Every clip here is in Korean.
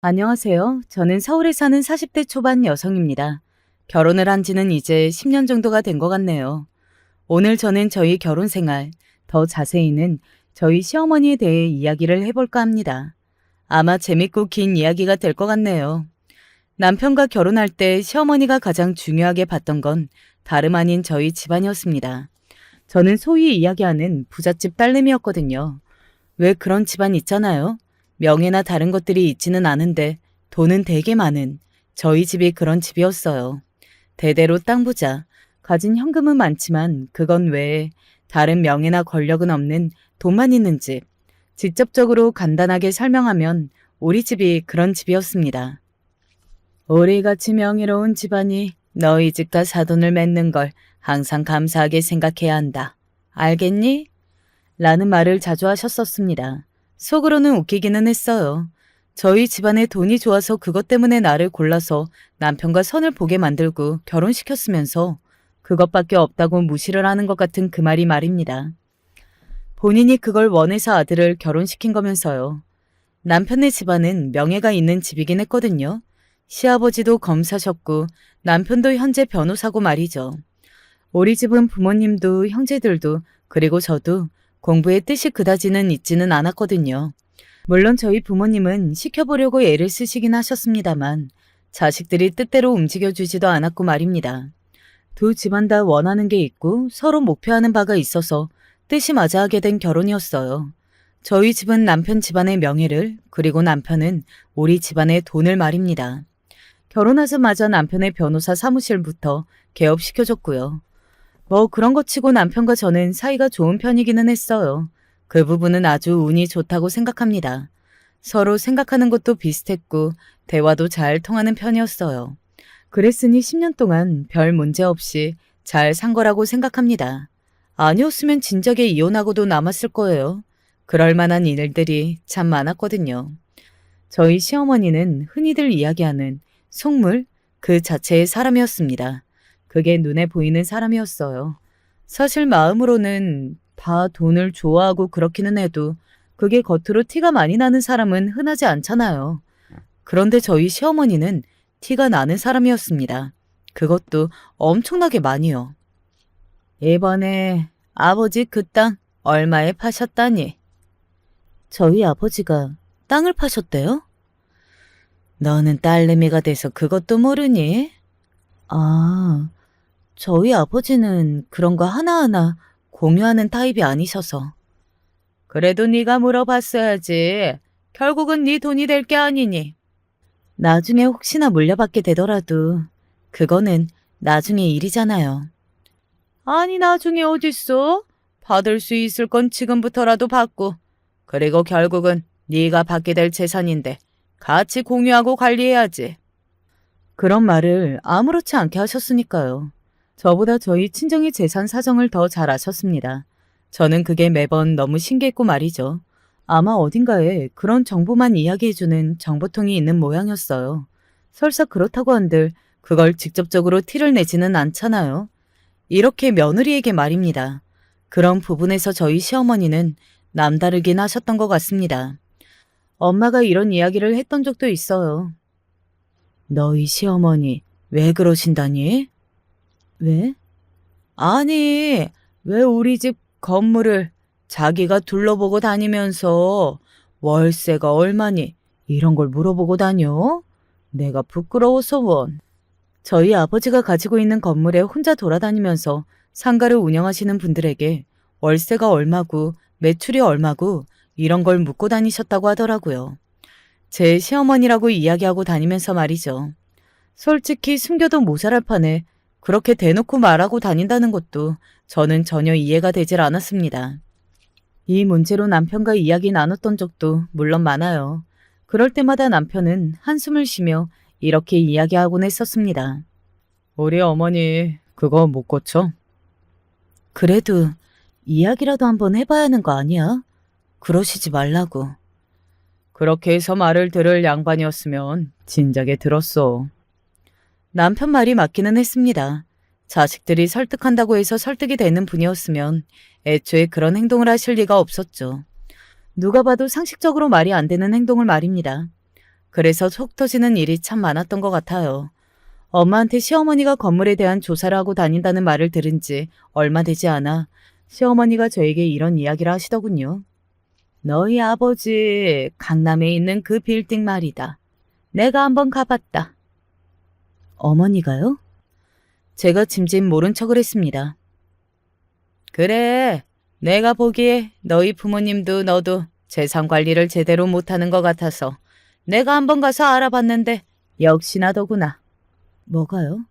안녕하세요. 저는 서울에 사는 40대 초반 여성입니다. 결혼을 한 지는 이제 10년 정도가 된 것 같네요. 오늘 저는 저희 결혼 생활, 더 자세히는 저희 시어머니에 대해 이야기를 해볼까 합니다. 아마 재밌고 긴 이야기가 될 것 같네요. 남편과 결혼할 때 시어머니가 가장 중요하게 봤던 건 다름 아닌 저희 집안이었습니다. 저는 소위 이야기하는 부잣집 딸내미였거든요. 왜 그런 집안 있잖아요. 명예나 다른 것들이 있지는 않은데 돈은 되게 많은 저희 집이 그런 집이었어요. 대대로 땅 부자, 가진 현금은 많지만 그건 외에 다른 명예나 권력은 없는 돈만 있는 집. 직접적으로 간단하게 설명하면 우리 집이 그런 집이었습니다. 우리같이 명예로운 집안이 너희 집과 사돈을 맺는 걸 항상 감사하게 생각해야 한다. 알겠니? 라는 말을 자주 하셨었습니다. 속으로는 웃기기는 했어요. 저희 집안에 돈이 좋아서 그것 때문에 나를 골라서 남편과 선을 보게 만들고 결혼시켰으면서 그것밖에 없다고 무시를 하는 것 같은 그 말이 말입니다. 본인이 그걸 원해서 아들을 결혼시킨 거면서요. 남편네 집안은 명예가 있는 집이긴 했거든요. 시아버지도 검사셨고 남편도 현재 변호사고 말이죠. 우리 집은 부모님도 형제들도 그리고 저도 공부에 뜻이 그다지는 있지는 않았거든요. 물론 저희 부모님은 시켜보려고 애를 쓰시긴 하셨습니다만 자식들이 뜻대로 움직여주지도 않았고 말입니다. 두 집안 다 원하는 게 있고 서로 목표하는 바가 있어서 뜻이 맞아 하게 된 결혼이었어요. 저희 집은 남편 집안의 명예를 그리고 남편은 우리 집안의 돈을 말입니다. 결혼하자마자 남편의 변호사 사무실부터 개업시켜줬고요. 뭐 그런 것 치고 남편과 저는 사이가 좋은 편이기는 했어요. 그 부분은 아주 운이 좋다고 생각합니다. 서로 생각하는 것도 비슷했고 대화도 잘 통하는 편이었어요. 그랬으니 10년 동안 별 문제 없이 잘 산 거라고 생각합니다. 아니었으면 진작에 이혼하고도 남았을 거예요. 그럴 만한 일들이 참 많았거든요. 저희 시어머니는 흔히들 이야기하는 속물 그 자체의 사람이었습니다. 그게 눈에 보이는 사람이었어요. 사실 마음으로는 다 돈을 좋아하고 그렇기는 해도 그게 겉으로 티가 많이 나는 사람은 흔하지 않잖아요. 그런데 저희 시어머니는 티가 나는 사람이었습니다. 그것도 엄청나게 많이요. 이번에 아버지 그 땅 얼마에 파셨다니? 저희 아버지가 땅을 파셨대요? 너는 딸내미가 돼서 그것도 모르니? 아, 저희 아버지는 그런 거 하나하나 공유하는 타입이 아니셔서. 그래도 네가 물어봤어야지. 결국은 네 돈이 될 게 아니니. 나중에 혹시나 물려받게 되더라도 그거는 나중에 일이잖아요. 아니 나중에 어딨어? 받을 수 있을 건 지금부터라도 받고. 그리고 결국은 네가 받게 될 재산인데 같이 공유하고 관리해야지. 그런 말을 아무렇지 않게 하셨으니까요. 저보다 저희 친정의 재산 사정을 더 잘 아셨습니다. 저는 그게 매번 너무 신기했고 말이죠. 아마 어딘가에 그런 정보만 이야기해주는 정보통이 있는 모양이었어요. 설사 그렇다고 한들 그걸 직접적으로 티를 내지는 않잖아요. 이렇게 며느리에게 말입니다. 그런 부분에서 저희 시어머니는 남다르긴 하셨던 것 같습니다. 엄마가 이런 이야기를 했던 적도 있어요. 너희 시어머니 왜 그러신다니? 왜? 아니, 왜 우리 집 건물을 자기가 둘러보고 다니면서 월세가 얼마니 이런 걸 물어보고 다녀? 내가 부끄러워서 원. 저희 아버지가 가지고 있는 건물에 혼자 돌아다니면서 상가를 운영하시는 분들에게 월세가 얼마고 매출이 얼마고 이런 걸 묻고 다니셨다고 하더라고요. 제 시어머니라고 이야기하고 다니면서 말이죠. 솔직히 숨겨도 모자랄 판에 그렇게 대놓고 말하고 다닌다는 것도 저는 전혀 이해가 되질 않았습니다. 이 문제로 남편과 이야기 나눴던 적도 물론 많아요. 그럴 때마다 남편은 한숨을 쉬며 이렇게 이야기하곤 했었습니다. 우리 어머니 그거 못 고쳐? 그래도 이야기라도 한번 해봐야 하는 거 아니야? 그러시지 말라고. 그렇게 해서 말을 들을 양반이었으면 진작에 들었어. 남편 말이 맞기는 했습니다. 자식들이 설득한다고 해서 설득이 되는 분이었으면 애초에 그런 행동을 하실 리가 없었죠. 누가 봐도 상식적으로 말이 안 되는 행동을 말입니다. 그래서 속 터지는 일이 참 많았던 것 같아요. 엄마한테 시어머니가 건물에 대한 조사를 하고 다닌다는 말을 들은 지 얼마 되지 않아 시어머니가 저에게 이런 이야기를 하시더군요. 너희 아버지 강남에 있는 그 빌딩 말이다. 내가 한번 가봤다. 어머니가요? 제가 짐짓 모른 척을 했습니다. 그래, 내가 보기에 너희 부모님도 너도 재산 관리를 제대로 못하는 것 같아서 내가 한번 가서 알아봤는데 역시나 더구나. 뭐가요?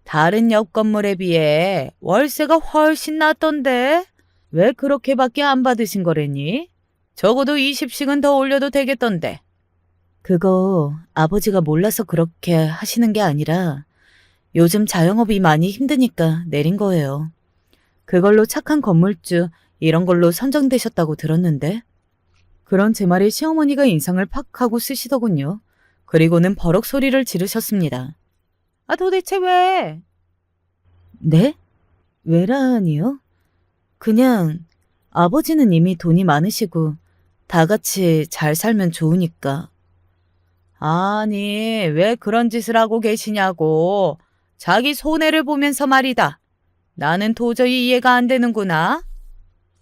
다른 옆 건물에 비해 월세가 훨씬 낮던데? 왜 그렇게밖에 안 받으신 거랬니? 적어도 20씩은 더 올려도 되겠던데. 그거 아버지가 몰라서 그렇게 하시는 게 아니라 요즘 자영업이 많이 힘드니까 내린 거예요. 그걸로 착한 건물주 이런 걸로 선정되셨다고 들었는데. 그런 제 말에 시어머니가 인상을 팍 하고 쓰시더군요. 그리고는 버럭 소리를 지르셨습니다. 아, 도대체 왜? 네? 왜라니요? 그냥 아버지는 이미 돈이 많으시고 다 같이 잘 살면 좋으니까. 아니, 왜 그런 짓을 하고 계시냐고. 자기 손해를 보면서 말이다. 나는 도저히 이해가 안 되는구나.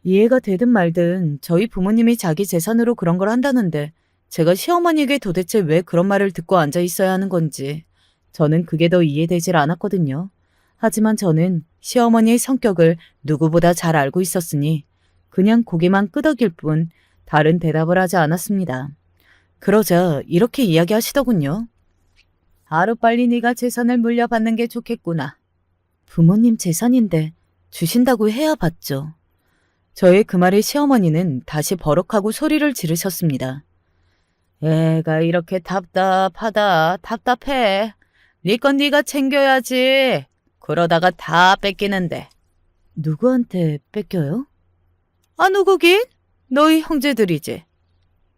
이해가 되든 말든 저희 부모님이 자기 재산으로 그런 걸 한다는데 제가 시어머니에게 도대체 왜 그런 말을 듣고 앉아 있어야 하는 건지 저는 그게 더 이해되질 않았거든요. 하지만 저는 시어머니의 성격을 누구보다 잘 알고 있었으니 그냥 고개만 끄덕일 뿐 다른 대답을 하지 않았습니다. 그러자 이렇게 이야기하시더군요. 하루빨리 네가 재산을 물려받는 게 좋겠구나. 부모님 재산인데 주신다고 해야 받죠. 저의 그 말에 시어머니는 다시 버럭하고 소리를 지르셨습니다. 애가 이렇게 답답하다. 답답해. 네 건 네가 챙겨야지. 그러다가 다 뺏기는데. 누구한테 뺏겨요? 아, 누구긴? 너희 형제들이지.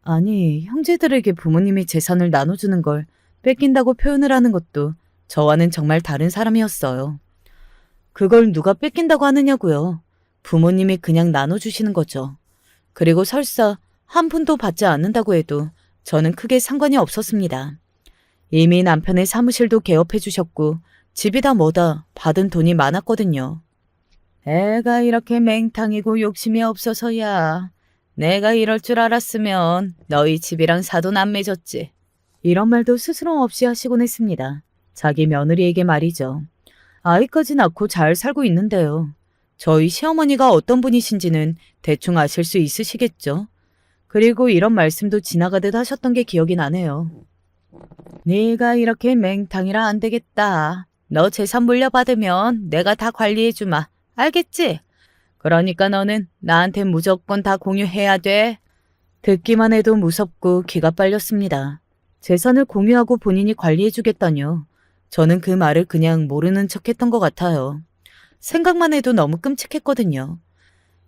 아니, 형제들에게 부모님이 재산을 나눠주는 걸 뺏긴다고 표현을 하는 것도 저와는 정말 다른 사람이었어요. 그걸 누가 뺏긴다고 하느냐고요. 부모님이 그냥 나눠주시는 거죠. 그리고 설사 한 푼도 받지 않는다고 해도 저는 크게 상관이 없었습니다. 이미 남편의 사무실도 개업해 주셨고 집이다 뭐다 받은 돈이 많았거든요. 애가 이렇게 맹탕이고 욕심이 없어서야. 내가 이럴 줄 알았으면 너희 집이랑 사돈 안 맺었지. 이런 말도 스스럼 없이 하시곤 했습니다. 자기 며느리에게 말이죠. 아이까지 낳고 잘 살고 있는데요. 저희 시어머니가 어떤 분이신지는 대충 아실 수 있으시겠죠. 그리고 이런 말씀도 지나가듯 하셨던 게 기억이 나네요. 네가 이렇게 맹탕이라 안 되겠다. 너 재산 물려받으면 내가 다 관리해주마. 알겠지? 그러니까 너는 나한테 무조건 다 공유해야 돼. 듣기만 해도 무섭고 기가 빨렸습니다. 재산을 공유하고 본인이 관리해주겠다뇨. 저는 그 말을 그냥 모르는 척했던 것 같아요. 생각만 해도 너무 끔찍했거든요.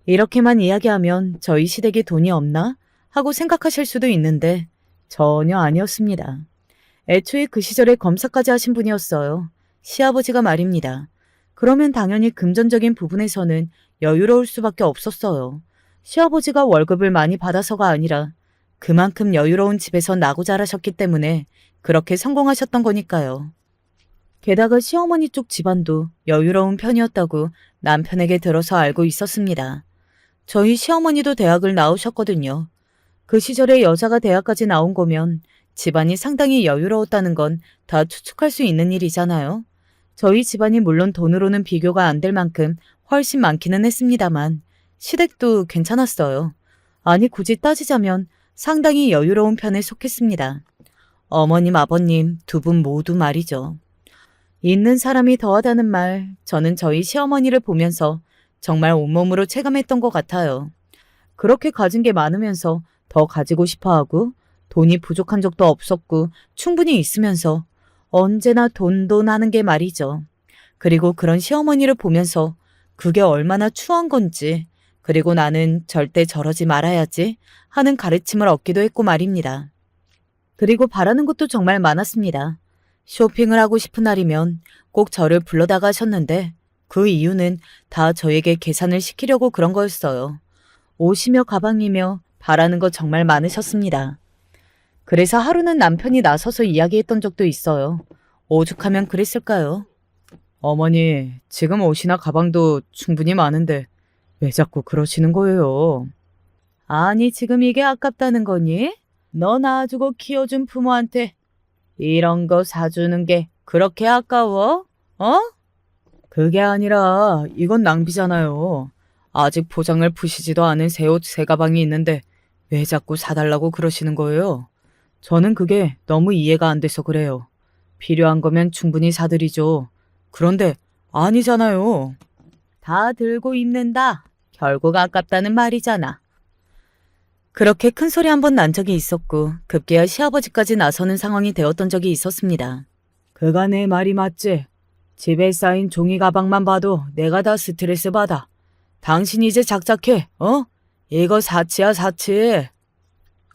이렇게만 이야기하면 저희 시댁에 돈이 없나? 하고 생각하실 수도 있는데 전혀 아니었습니다. 애초에 그 시절에 검사까지 하신 분이었어요. 시아버지가 말입니다. 그러면 당연히 금전적인 부분에서는 여유로울 수밖에 없었어요. 시아버지가 월급을 많이 받아서가 아니라 그만큼 여유로운 집에서 나고 자라셨기 때문에 그렇게 성공하셨던 거니까요. 게다가 시어머니 쪽 집안도 여유로운 편이었다고 남편에게 들어서 알고 있었습니다. 저희 시어머니도 대학을 나오셨거든요. 그 시절에 여자가 대학까지 나온 거면 집안이 상당히 여유로웠다는 건 다 추측할 수 있는 일이잖아요. 저희 집안이 물론 돈으로는 비교가 안 될 만큼 훨씬 많기는 했습니다만 시댁도 괜찮았어요. 아니 굳이 따지자면 상당히 여유로운 편에 속했습니다. 어머님, 아버님 두 분 모두 말이죠. 있는 사람이 더하다는 말, 저는 저희 시어머니를 보면서 정말 온몸으로 체감했던 것 같아요. 그렇게 가진 게 많으면서 더 가지고 싶어하고 돈이 부족한 적도 없었고 충분히 있으면서 언제나 돈 하는 게 말이죠. 그리고 그런 시어머니를 보면서 그게 얼마나 추한 건지, 그리고 나는 절대 저러지 말아야지 하는 가르침을 얻기도 했고 말입니다. 그리고 바라는 것도 정말 많았습니다. 쇼핑을 하고 싶은 날이면 꼭 저를 불러다가 하셨는데 그 이유는 다 저에게 계산을 시키려고 그런 거였어요. 옷이며 가방이며 바라는 거 정말 많으셨습니다. 그래서 하루는 남편이 나서서 이야기했던 적도 있어요. 오죽하면 그랬을까요? 어머니, 지금 옷이나 가방도 충분히 많은데 왜 자꾸 그러시는 거예요? 아니, 지금 이게 아깝다는 거니? 너 낳아주고 키워준 부모한테 이런 거 사주는 게 그렇게 아까워? 어? 그게 아니라 이건 낭비잖아요. 아직 포장을 푸시지도 않은 새 옷, 새 가방이 있는데 왜 자꾸 사달라고 그러시는 거예요? 저는 그게 너무 이해가 안 돼서 그래요. 필요한 거면 충분히 사드리죠. 그런데 아니잖아요. 다 들고 입는다. 결국 아깝다는 말이잖아. 그렇게 큰 소리 한 번 난 적이 있었고 급기야 시아버지까지 나서는 상황이 되었던 적이 있었습니다. 그가 내 말이 맞지? 집에 쌓인 종이 가방만 봐도 내가 다 스트레스 받아. 당신 이제 작작해, 어? 이거 사치야, 사치.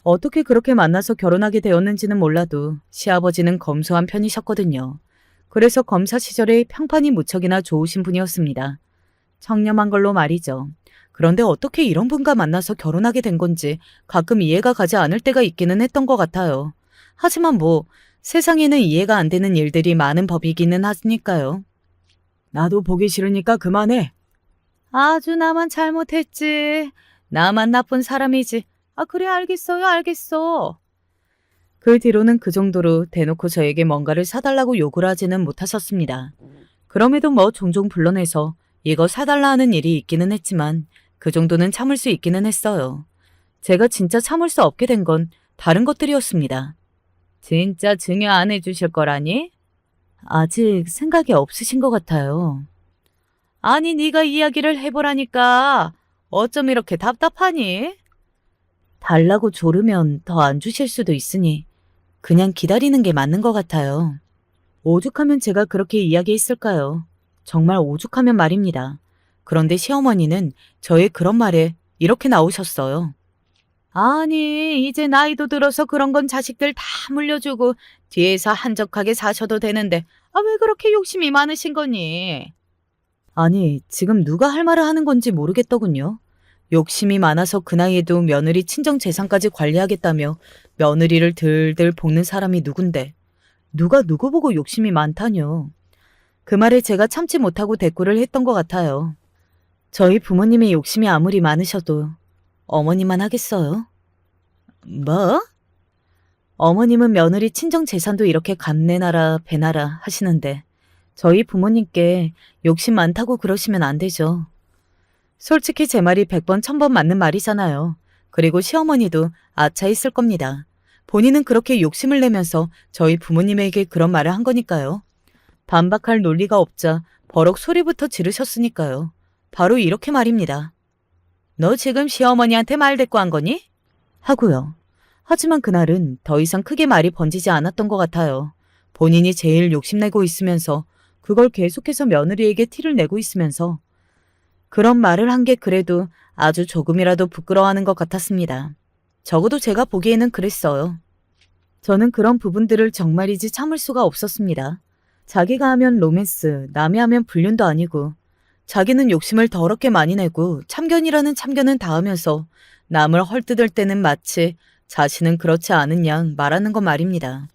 어떻게 그렇게 만나서 결혼하게 되었는지는 몰라도 시아버지는 검소한 편이셨거든요. 그래서 검사 시절에 평판이 무척이나 좋으신 분이었습니다. 청렴한 걸로 말이죠. 그런데 어떻게 이런 분과 만나서 결혼하게 된 건지 가끔 이해가 가지 않을 때가 있기는 했던 것 같아요. 하지만 뭐 세상에는 이해가 안 되는 일들이 많은 법이기는 하니까요. 나도 보기 싫으니까 그만해. 아주 나만 잘못했지. 나만 나쁜 사람이지. 아, 그래, 알겠어요, 알겠어. 그 뒤로는 그 정도로 대놓고 저에게 뭔가를 사달라고 요구를 하지는 못하셨습니다. 그럼에도 뭐 종종 불러내서 이거 사달라 하는 일이 있기는 했지만 그 정도는 참을 수 있기는 했어요. 제가 진짜 참을 수 없게 된 건 다른 것들이었습니다. 진짜 증여 안 해주실 거라니? 아직 생각이 없으신 것 같아요. 아니, 네가 이야기를 해보라니까. 어쩜 이렇게 답답하니? 달라고 조르면 더 안 주실 수도 있으니 그냥 기다리는 게 맞는 것 같아요. 오죽하면 제가 그렇게 이야기했을까요? 정말 오죽하면 말입니다. 그런데 시어머니는 저의 그런 말에 이렇게 나오셨어요. 아니, 이제 나이도 들어서 그런 건 자식들 다 물려주고 뒤에서 한적하게 사셔도 되는데 왜 그렇게 욕심이 많으신 거니? 아니, 지금 누가 할 말을 하는 건지 모르겠더군요. 욕심이 많아서 그 나이에도 며느리 친정 재산까지 관리하겠다며 며느리를 들들 볶는 사람이 누군데 누가 누구 보고 욕심이 많다뇨. 그 말에 제가 참지 못하고 대꾸를 했던 것 같아요. 저희 부모님의 욕심이 아무리 많으셔도 어머니만 하겠어요? 뭐? 어머님은 며느리 친정 재산도 이렇게 감내나라 배나라 하시는데 저희 부모님께 욕심 많다고 그러시면 안 되죠. 솔직히 제 말이 100번 1000번 맞는 말이잖아요. 그리고 시어머니도 아차 있을 겁니다. 본인은 그렇게 욕심을 내면서 저희 부모님에게 그런 말을 한 거니까요. 반박할 논리가 없자 버럭 소리부터 지르셨으니까요. 바로 이렇게 말입니다. 너 지금 시어머니한테 말 대꾸 한 거니? 하고요. 하지만 그날은 더 이상 크게 말이 번지지 않았던 것 같아요. 본인이 제일 욕심내고 있으면서 그걸 계속해서 며느리에게 티를 내고 있으면서 그런 말을 한 게 그래도 아주 조금이라도 부끄러워하는 것 같았습니다. 적어도 제가 보기에는 그랬어요. 저는 그런 부분들을 정말이지 참을 수가 없었습니다. 자기가 하면 로맨스, 남이 하면 불륜도 아니고 자기는 욕심을 더럽게 많이 내고 참견이라는 참견은 다 하면서 남을 헐뜯을 때는 마치 자신은 그렇지 않은 양 말하는 것 말입니다.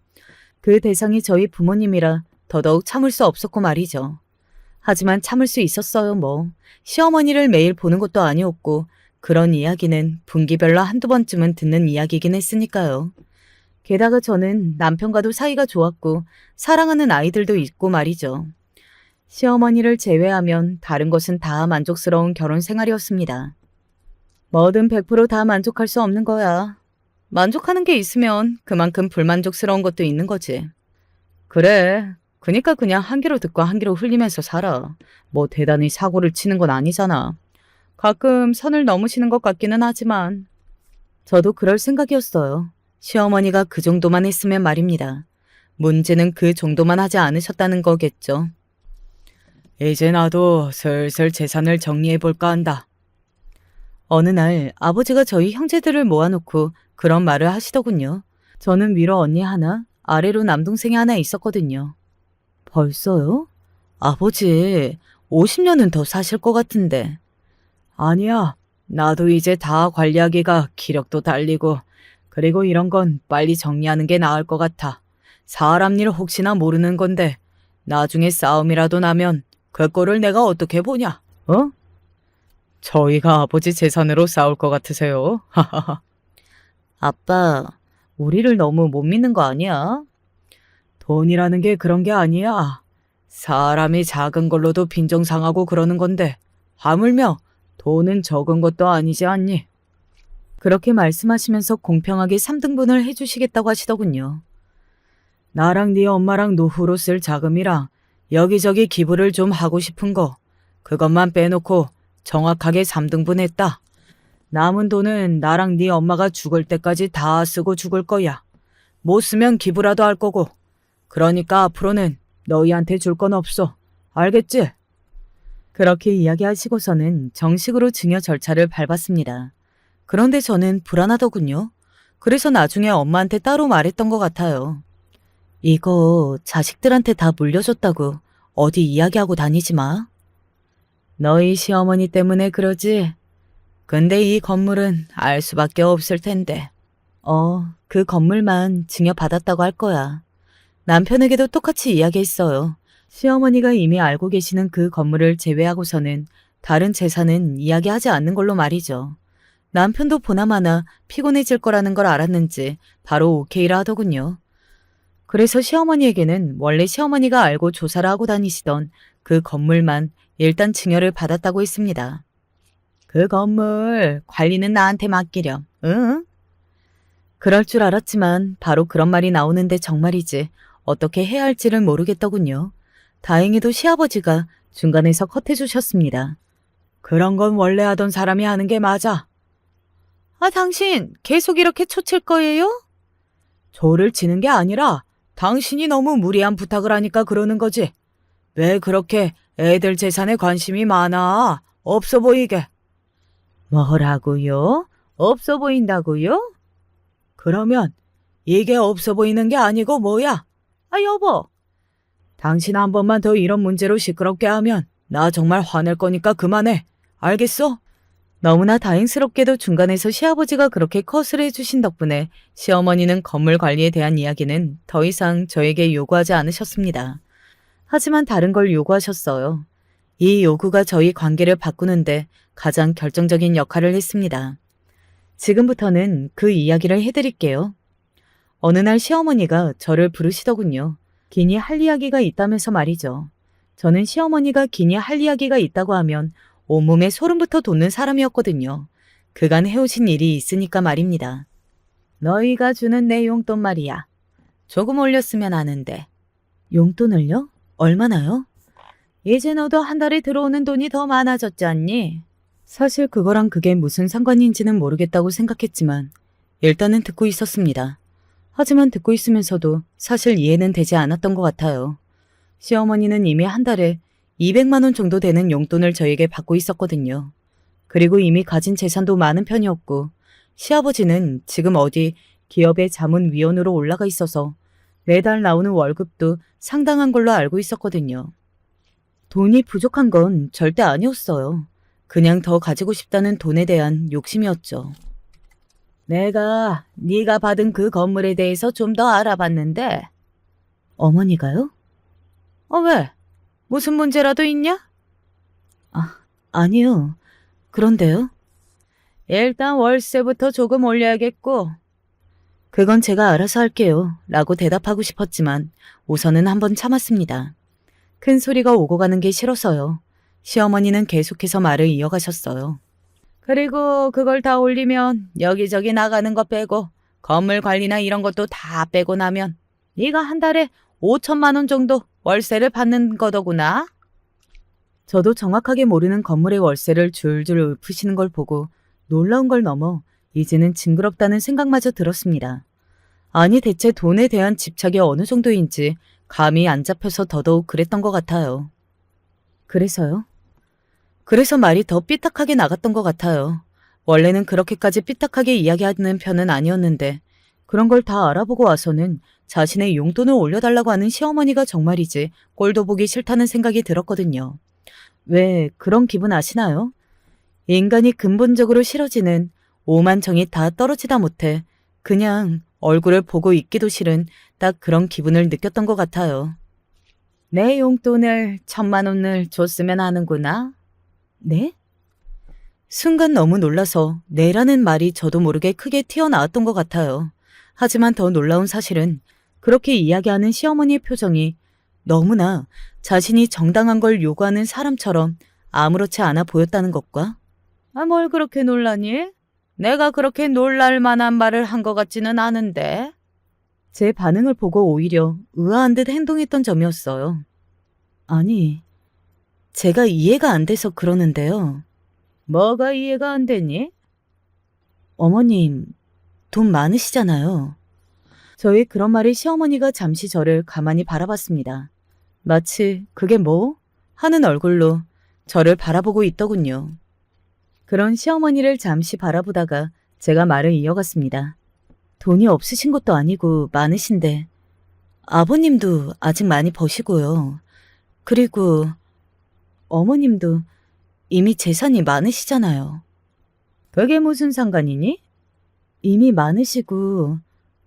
그 대상이 저희 부모님이라 더더욱 참을 수 없었고 말이죠. 하지만 참을 수 있었어요 뭐. 시어머니를 매일 보는 것도 아니었고 그런 이야기는 분기별로 한두 번쯤은 듣는 이야기이긴 했으니까요. 게다가 저는 남편과도 사이가 좋았고 사랑하는 아이들도 있고 말이죠. 시어머니를 제외하면 다른 것은 다 만족스러운 결혼 생활이었습니다. 뭐든 100% 다 만족할 수 없는 거야. 만족하는 게 있으면 그만큼 불만족스러운 것도 있는 거지. 그래. 그니까 그냥 한 귀로 듣고 한 귀로 흘리면서 살아. 뭐 대단히 사고를 치는 건 아니잖아. 가끔 선을 넘으시는 것 같기는 하지만 저도 그럴 생각이었어요. 시어머니가 그 정도만 했으면 말입니다. 문제는 그 정도만 하지 않으셨다는 거겠죠. 이제 나도 슬슬 재산을 정리해볼까 한다. 어느 날 아버지가 저희 형제들을 모아놓고 그런 말을 하시더군요. 저는 위로 언니 하나, 아래로 남동생이 하나 있었거든요. 벌써요? 아버지, 50년은 더 사실 것 같은데. 아니야, 나도 이제 다 관리하기가 기력도 달리고 그리고 이런 건 빨리 정리하는 게 나을 것 같아. 사람 일 혹시나 모르는 건데 나중에 싸움이라도 나면 그 꼴을 내가 어떻게 보냐? 어? 저희가 아버지 재산으로 싸울 것 같으세요? 아빠, 우리를 너무 못 믿는 거 아니야? 돈이라는 게 그런 게 아니야. 사람이 작은 걸로도 빈정상하고 그러는 건데 하물며 돈은 적은 것도 아니지 않니? 그렇게 말씀하시면서 공평하게 3등분을 해주시겠다고 하시더군요. 나랑 네 엄마랑 노후로 쓸 자금이랑 여기저기 기부를 좀 하고 싶은 거 그것만 빼놓고 정확하게 3등분 했다. 남은 돈은 나랑 네 엄마가 죽을 때까지 다 쓰고 죽을 거야. 못 쓰면 기부라도 할 거고. 그러니까 앞으로는 너희한테 줄 건 없어. 알겠지? 그렇게 이야기하시고서는 정식으로 증여 절차를 밟았습니다. 그런데 저는 불안하더군요. 그래서 나중에 엄마한테 따로 말했던 것 같아요. 이거 자식들한테 다 물려줬다고 어디 이야기하고 다니지 마. 너희 시어머니 때문에 그러지? 근데 이 건물은 알 수밖에 없을 텐데. 그 건물만 증여받았다고 할 거야. 남편에게도 똑같이 이야기했어요. 시어머니가 이미 알고 계시는 그 건물을 제외하고서는 다른 재산은 이야기하지 않는 걸로 말이죠. 남편도 보나마나 피곤해질 거라는 걸 알았는지 바로 오케이라 하더군요. 그래서 시어머니에게는 원래 시어머니가 알고 조사를 하고 다니시던 그 건물만 일단 증여를 받았다고 했습니다. 그 건물 관리는 나한테 맡기렴, 응? 그럴 줄 알았지만 바로 그런 말이 나오는데 정말이지 어떻게 해야 할지를 모르겠더군요. 다행히도 시아버지가 중간에서 컷해 주셨습니다. 그런 건 원래 하던 사람이 하는 게 맞아. 당신 계속 이렇게 초칠 거예요? 조를 치는 게 아니라 당신이 너무 무리한 부탁을 하니까 그러는 거지. 왜 그렇게 애들 재산에 관심이 많아? 없어 보이게. 뭐라고요? 없어 보인다고요? 그러면 이게 없어 보이는 게 아니고 뭐야? 여보. 당신 한 번만 더 이런 문제로 시끄럽게 하면 나 정말 화낼 거니까 그만해. 알겠어? 너무나 다행스럽게도 중간에서 시아버지가 그렇게 컷을 해주신 덕분에 시어머니는 건물 관리에 대한 이야기는 더 이상 저에게 요구하지 않으셨습니다. 하지만 다른 걸 요구하셨어요. 이 요구가 저희 관계를 바꾸는데 가장 결정적인 역할을 했습니다. 지금부터는 그 이야기를 해드릴게요. 어느 날 시어머니가 저를 부르시더군요. 기니 할 이야기가 있다면서 말이죠. 저는 시어머니가 기니 할 이야기가 있다고 하면 온몸에 소름부터 돋는 사람이었거든요. 그간 해오신 일이 있으니까 말입니다. 너희가 주는 내 용돈 말이야. 조금 올렸으면 하는데. 용돈을요? 얼마나요? 이제 너도 한 달에 들어오는 돈이 더 많아졌지 않니? 사실 그거랑 그게 무슨 상관인지는 모르겠다고 생각했지만 일단은 듣고 있었습니다. 하지만 듣고 있으면서도 사실 이해는 되지 않았던 것 같아요. 시어머니는 이미 한 달에 200만 원 정도 되는 용돈을 저에게 받고 있었거든요. 그리고 이미 가진 재산도 많은 편이었고 시아버지는 지금 어디 기업의 자문위원으로 올라가 있어서 매달 나오는 월급도 상당한 걸로 알고 있었거든요. 돈이 부족한 건 절대 아니었어요. 그냥 더 가지고 싶다는 돈에 대한 욕심이었죠. 내가 네가 받은 그 건물에 대해서 좀 더 알아봤는데. 어머니가요? 왜? 무슨 문제라도 있냐? 아니요. 그런데요. 일단 월세부터 조금 올려야겠고. 그건 제가 알아서 할게요. 라고 대답하고 싶었지만 우선은 한번 참았습니다. 큰 소리가 오고 가는 게 싫어서요. 시어머니는 계속해서 말을 이어가셨어요. 그리고 그걸 다 올리면 여기저기 나가는 거 빼고 건물 관리나 이런 것도 다 빼고 나면 네가 한 달에 5천만 원 정도 월세를 받는 거더구나. 저도 정확하게 모르는 건물의 월세를 줄줄 읊으시는 걸 보고 놀라운 걸 넘어 이제는 징그럽다는 생각마저 들었습니다. 아니 대체 돈에 대한 집착이 어느 정도인지 감이 안 잡혀서 더더욱 그랬던 것 같아요. 그래서요? 그래서 말이 더 삐딱하게 나갔던 것 같아요. 원래는 그렇게까지 삐딱하게 이야기하는 편은 아니었는데 그런 걸 다 알아보고 와서는 자신의 용돈을 올려달라고 하는 시어머니가 정말이지 꼴도 보기 싫다는 생각이 들었거든요. 왜 그런 기분 아시나요? 인간이 근본적으로 싫어지는 오만 정이 다 떨어지다 못해 그냥 얼굴을 보고 있기도 싫은 딱 그런 기분을 느꼈던 것 같아요. 내 용돈을 1,000만 원을 줬으면 하는구나. 네? 순간 너무 놀라서 네라는 말이 저도 모르게 크게 튀어나왔던 것 같아요. 하지만 더 놀라운 사실은 그렇게 이야기하는 시어머니의 표정이 너무나 자신이 정당한 걸 요구하는 사람처럼 아무렇지 않아 보였다는 것과 뭘 그렇게 놀라니? 내가 그렇게 놀랄 만한 말을 한 것 같지는 않은데. 제 반응을 보고 오히려 의아한 듯 행동했던 점이었어요. 아니, 제가 이해가 안 돼서 그러는데요. 뭐가 이해가 안 되니? 어머님, 돈 많으시잖아요. 저의 그런 말에 시어머니가 잠시 저를 가만히 바라봤습니다. 마치 그게 뭐? 하는 얼굴로 저를 바라보고 있더군요. 그런 시어머니를 잠시 바라보다가 제가 말을 이어갔습니다. 돈이 없으신 것도 아니고 많으신데 아버님도 아직 많이 버시고요. 그리고 어머님도 이미 재산이 많으시잖아요. 그게 무슨 상관이니? 이미 많으시고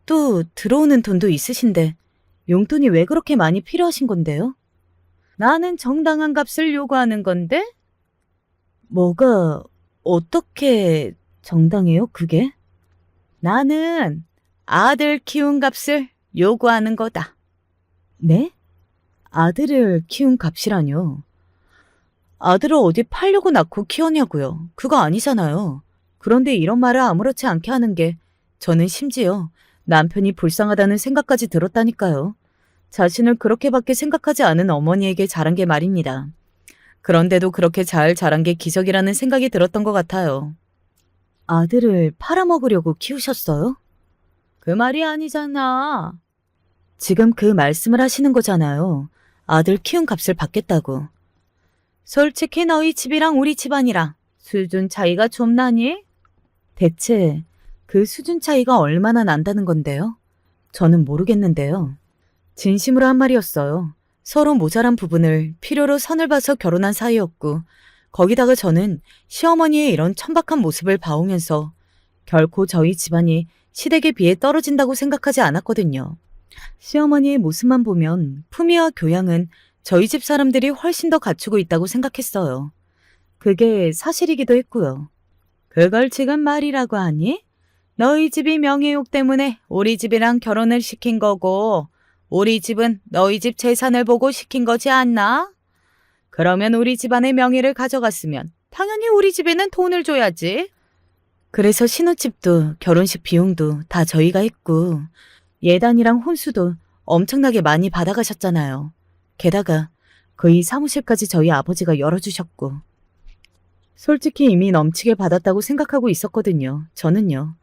또 들어오는 돈도 있으신데 용돈이 왜 그렇게 많이 필요하신 건데요? 나는 정당한 값을 요구하는 건데? 뭐가 어떻게 정당해요, 그게? 나는 아들 키운 값을 요구하는 거다. 네? 아들을 키운 값이라뇨. 아들을 어디 팔려고 낳고 키웠냐고요. 그거 아니잖아요. 그런데 이런 말을 아무렇지 않게 하는 게 저는 심지어 남편이 불쌍하다는 생각까지 들었다니까요. 자신을 그렇게밖에 생각하지 않은 어머니에게 잘한 게 말입니다. 그런데도 그렇게 잘 자란 게 기적이라는 생각이 들었던 것 같아요. 아들을 팔아먹으려고 키우셨어요? 그 말이 아니잖아. 지금 그 말씀을 하시는 거잖아요. 아들 키운 값을 받겠다고. 솔직히 너희 집이랑 우리 집안이랑 수준 차이가 좀 나니? 대체 그 수준 차이가 얼마나 난다는 건데요? 저는 모르겠는데요. 진심으로 한 말이었어요. 서로 모자란 부분을 필요로 선을 봐서 결혼한 사이였고 거기다가 저는 시어머니의 이런 천박한 모습을 봐오면서 결코 저희 집안이 시댁에 비해 떨어진다고 생각하지 않았거든요. 시어머니의 모습만 보면 품위와 교양은 저희 집 사람들이 훨씬 더 갖추고 있다고 생각했어요. 그게 사실이기도 했고요. 그걸 지금 말이라고 하니? 너희 집이 명예욕 때문에 우리 집이랑 결혼을 시킨 거고 우리 집은 너희 집 재산을 보고 시킨 거지 않나? 그러면 우리 집안의 명예를 가져갔으면 당연히 우리 집에는 돈을 줘야지. 그래서 신혼집도 결혼식 비용도 다 저희가 했고 예단이랑 혼수도 엄청나게 많이 받아가셨잖아요. 게다가 거의 사무실까지 저희 아버지가 열어주셨고 솔직히 이미 넘치게 받았다고 생각하고 있었거든요. 저는요.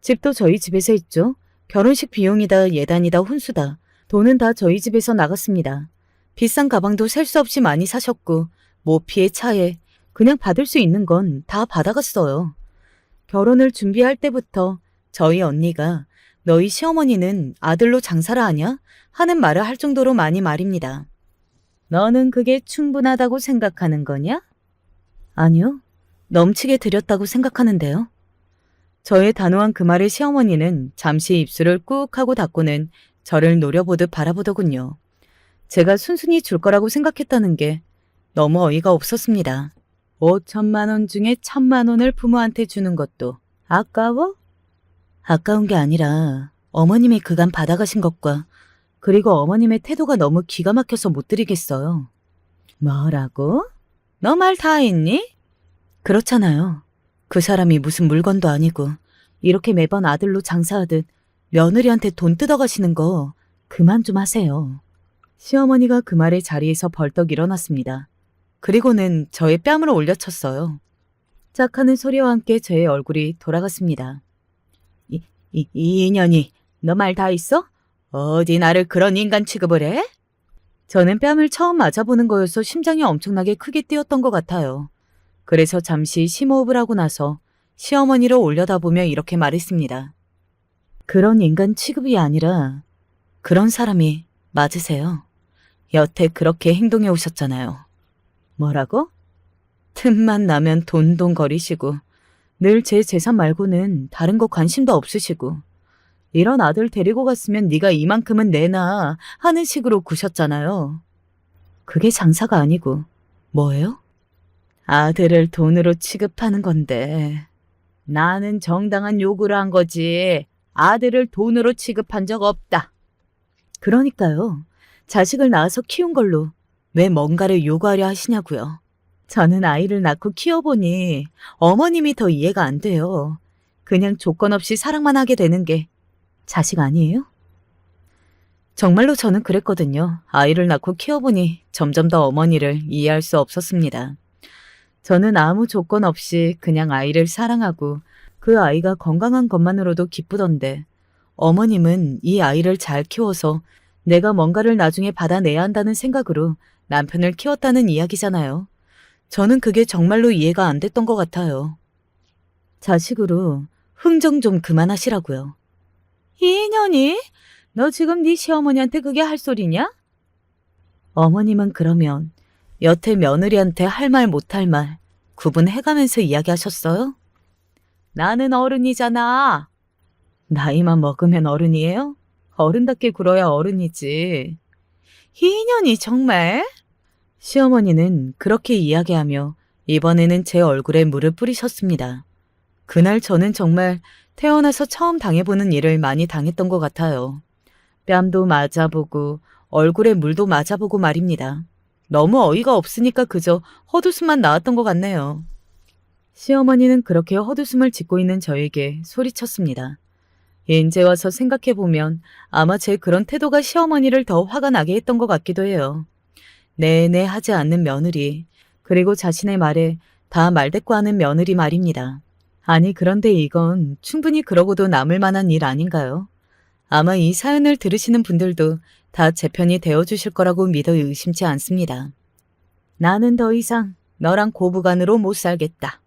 집도 저희 집에서 했죠. 결혼식 비용이다 예단이다 혼수다. 돈은 다 저희 집에서 나갔습니다. 비싼 가방도 셀 수 없이 많이 사셨고 모피에 차에 그냥 받을 수 있는 건 다 받아갔어요. 결혼을 준비할 때부터 저희 언니가 너희 시어머니는 아들로 장사를 하냐? 하는 말을 할 정도로 많이 말입니다. 너는 그게 충분하다고 생각하는 거냐? 아니요. 넘치게 드렸다고 생각하는데요. 저의 단호한 그 말에 시어머니는 잠시 입술을 꾹 하고 닫고는 저를 노려보듯 바라보더군요. 제가 순순히 줄 거라고 생각했다는 게 너무 어이가 없었습니다. 5천만 원 중에 1,000만 원을 부모한테 주는 것도 아까워? 아까운 게 아니라 어머님이 그간 받아가신 것과 그리고 어머님의 태도가 너무 기가 막혀서 못 드리겠어요. 뭐라고? 너 말 다 했니? 그렇잖아요. 그 사람이 무슨 물건도 아니고 이렇게 매번 아들로 장사하듯 며느리한테 돈 뜯어가시는 거 그만 좀 하세요. 시어머니가 그 말에 자리에서 벌떡 일어났습니다. 그리고는 저의 뺨을 올려쳤어요. 짝하는 소리와 함께 제 얼굴이 돌아갔습니다. 이 인연이 너 말 다 했어? 어디 나를 그런 인간 취급을 해? 저는 뺨을 처음 맞아보는 거여서 심장이 엄청나게 크게 뛰었던 것 같아요. 그래서 잠시 심호흡을 하고 나서 시어머니를 올려다보며 이렇게 말했습니다. 그런 인간 취급이 아니라 그런 사람이 맞으세요. 여태 그렇게 행동해 오셨잖아요. 뭐라고? 틈만 나면 돈돈거리시고 늘 제 재산 말고는 다른 거 관심도 없으시고 이런 아들 데리고 갔으면 네가 이만큼은 내놔 하는 식으로 구셨잖아요. 그게 장사가 아니고 뭐예요? 아들을 돈으로 취급하는 건데 나는 정당한 요구를 한 거지 아들을 돈으로 취급한 적 없다. 그러니까요. 자식을 낳아서 키운 걸로 왜 뭔가를 요구하려 하시냐고요. 저는 아이를 낳고 키워보니 어머님이 더 이해가 안 돼요. 그냥 조건 없이 사랑만 하게 되는 게 자식 아니에요? 정말로 저는 그랬거든요. 아이를 낳고 키워보니 점점 더 어머니를 이해할 수 없었습니다. 저는 아무 조건 없이 그냥 아이를 사랑하고 그 아이가 건강한 것만으로도 기쁘던데 어머님은 이 아이를 잘 키워서 내가 뭔가를 나중에 받아내야 한다는 생각으로 남편을 키웠다는 이야기잖아요. 저는 그게 정말로 이해가 안 됐던 것 같아요. 자식으로 흥정 좀 그만하시라고요. 이년이? 너 지금 네 시어머니한테 그게 할 소리냐? 어머님은 그러면 여태 며느리한테 할 말 못할 말 구분해가면서 이야기하셨어요? 나는 어른이잖아. 나이만 먹으면 어른이에요? 어른답게 굴어야 어른이지. 이년이 정말? 시어머니는 그렇게 이야기하며 이번에는 제 얼굴에 물을 뿌리셨습니다. 그날 저는 정말 태어나서 처음 당해보는 일을 많이 당했던 것 같아요. 뺨도 맞아보고 얼굴에 물도 맞아보고 말입니다. 너무 어이가 없으니까 그저 헛웃음만 나왔던 것 같네요. 시어머니는 그렇게 헛웃음을 짓고 있는 저에게 소리쳤습니다. 이제 와서 생각해보면 아마 제 그런 태도가 시어머니를 더 화가 나게 했던 것 같기도 해요. 네네 하지 않는 며느리, 그리고 자신의 말에 다 말대꾸하는 며느리 말입니다. 아니 그런데 이건 충분히 그러고도 남을 만한 일 아닌가요? 아마 이 사연을 들으시는 분들도 다 제 편이 되어주실 거라고 믿어 의심치 않습니다. 나는 더 이상 너랑 고부간으로 못 살겠다.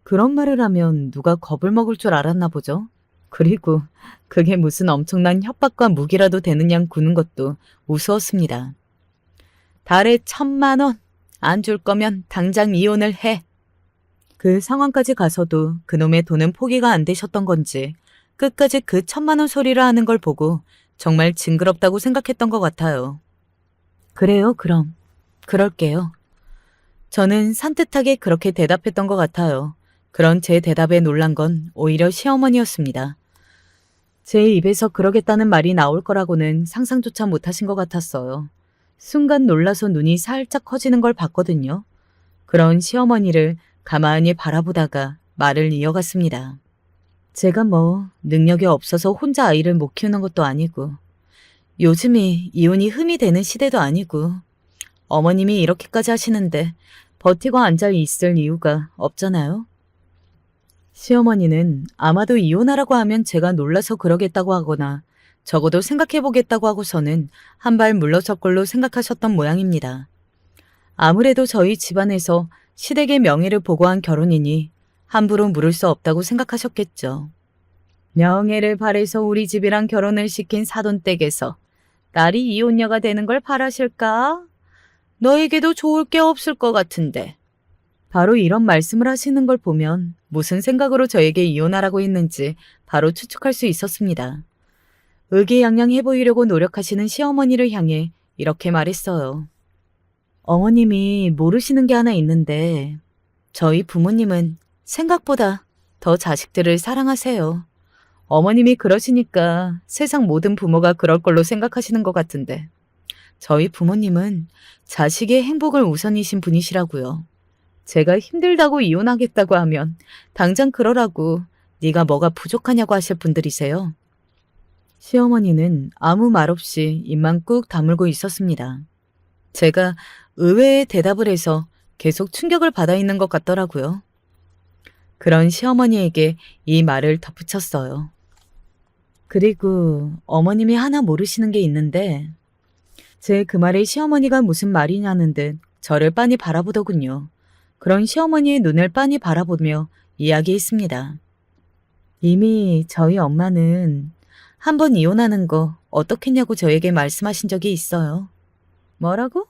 그런 말을 하면 누가 겁을 먹을 줄 알았나 보죠. 그리고 그게 무슨 엄청난 협박과 무기라도 되는 양 구는 것도 우스웠습니다. 달에 1,000만 원 안 줄 거면 당장 이혼을 해. 그 상황까지 가서도 그놈의 돈은 포기가 안 되셨던 건지 끝까지 그 1,000만 원 소리를 하는 걸 보고 정말 징그럽다고 생각했던 것 같아요. 그래요, 그럼. 그럴게요. 저는 산뜻하게 그렇게 대답했던 것 같아요. 그런 제 대답에 놀란 건 오히려 시어머니였습니다. 제 입에서 그러겠다는 말이 나올 거라고는 상상조차 못하신 것 같았어요. 순간 놀라서 눈이 살짝 커지는 걸 봤거든요. 그런 시어머니를 가만히 바라보다가 말을 이어갔습니다. 제가 뭐 능력이 없어서 혼자 아이를 못 키우는 것도 아니고 요즘이 이혼이 흠이 되는 시대도 아니고 어머님이 이렇게까지 하시는데 버티고 앉아 있을 이유가 없잖아요. 시어머니는 아마도 이혼하라고 하면 제가 놀라서 그러겠다고 하거나 적어도 생각해보겠다고 하고서는 한 발 물러설 걸로 생각하셨던 모양입니다. 아무래도 저희 집안에서 시댁의 명예를 보고한 결혼이니 함부로 물을 수 없다고 생각하셨겠죠. 명예를 바래서 우리 집이랑 결혼을 시킨 사돈댁에서 딸이 이혼녀가 되는 걸 바라실까? 너에게도 좋을 게 없을 것 같은데. 바로 이런 말씀을 하시는 걸 보면 무슨 생각으로 저에게 이혼하라고 했는지 바로 추측할 수 있었습니다. 의기양양해 보이려고 노력하시는 시어머니를 향해 이렇게 말했어요. 어머님이 모르시는 게 하나 있는데 저희 부모님은 생각보다 더 자식들을 사랑하세요. 어머님이 그러시니까 세상 모든 부모가 그럴 걸로 생각하시는 것 같은데 저희 부모님은 자식의 행복을 우선이신 분이시라고요. 제가 힘들다고 이혼하겠다고 하면 당장 그러라고 네가 뭐가 부족하냐고 하실 분들이세요. 시어머니는 아무 말 없이 입만 꾹 다물고 있었습니다. 제가 의외의 대답을 해서 계속 충격을 받아 있는 것 같더라고요. 그런 시어머니에게 이 말을 덧붙였어요. 그리고 어머님이 하나 모르시는 게 있는데 제 그 말에 시어머니가 무슨 말이냐는 듯 저를 빤히 바라보더군요. 그런 시어머니의 눈을 빤히 바라보며 이야기했습니다. 이미 저희 엄마는 한 번 이혼하는 거 어떻겠냐고 저에게 말씀하신 적이 있어요. 뭐라고?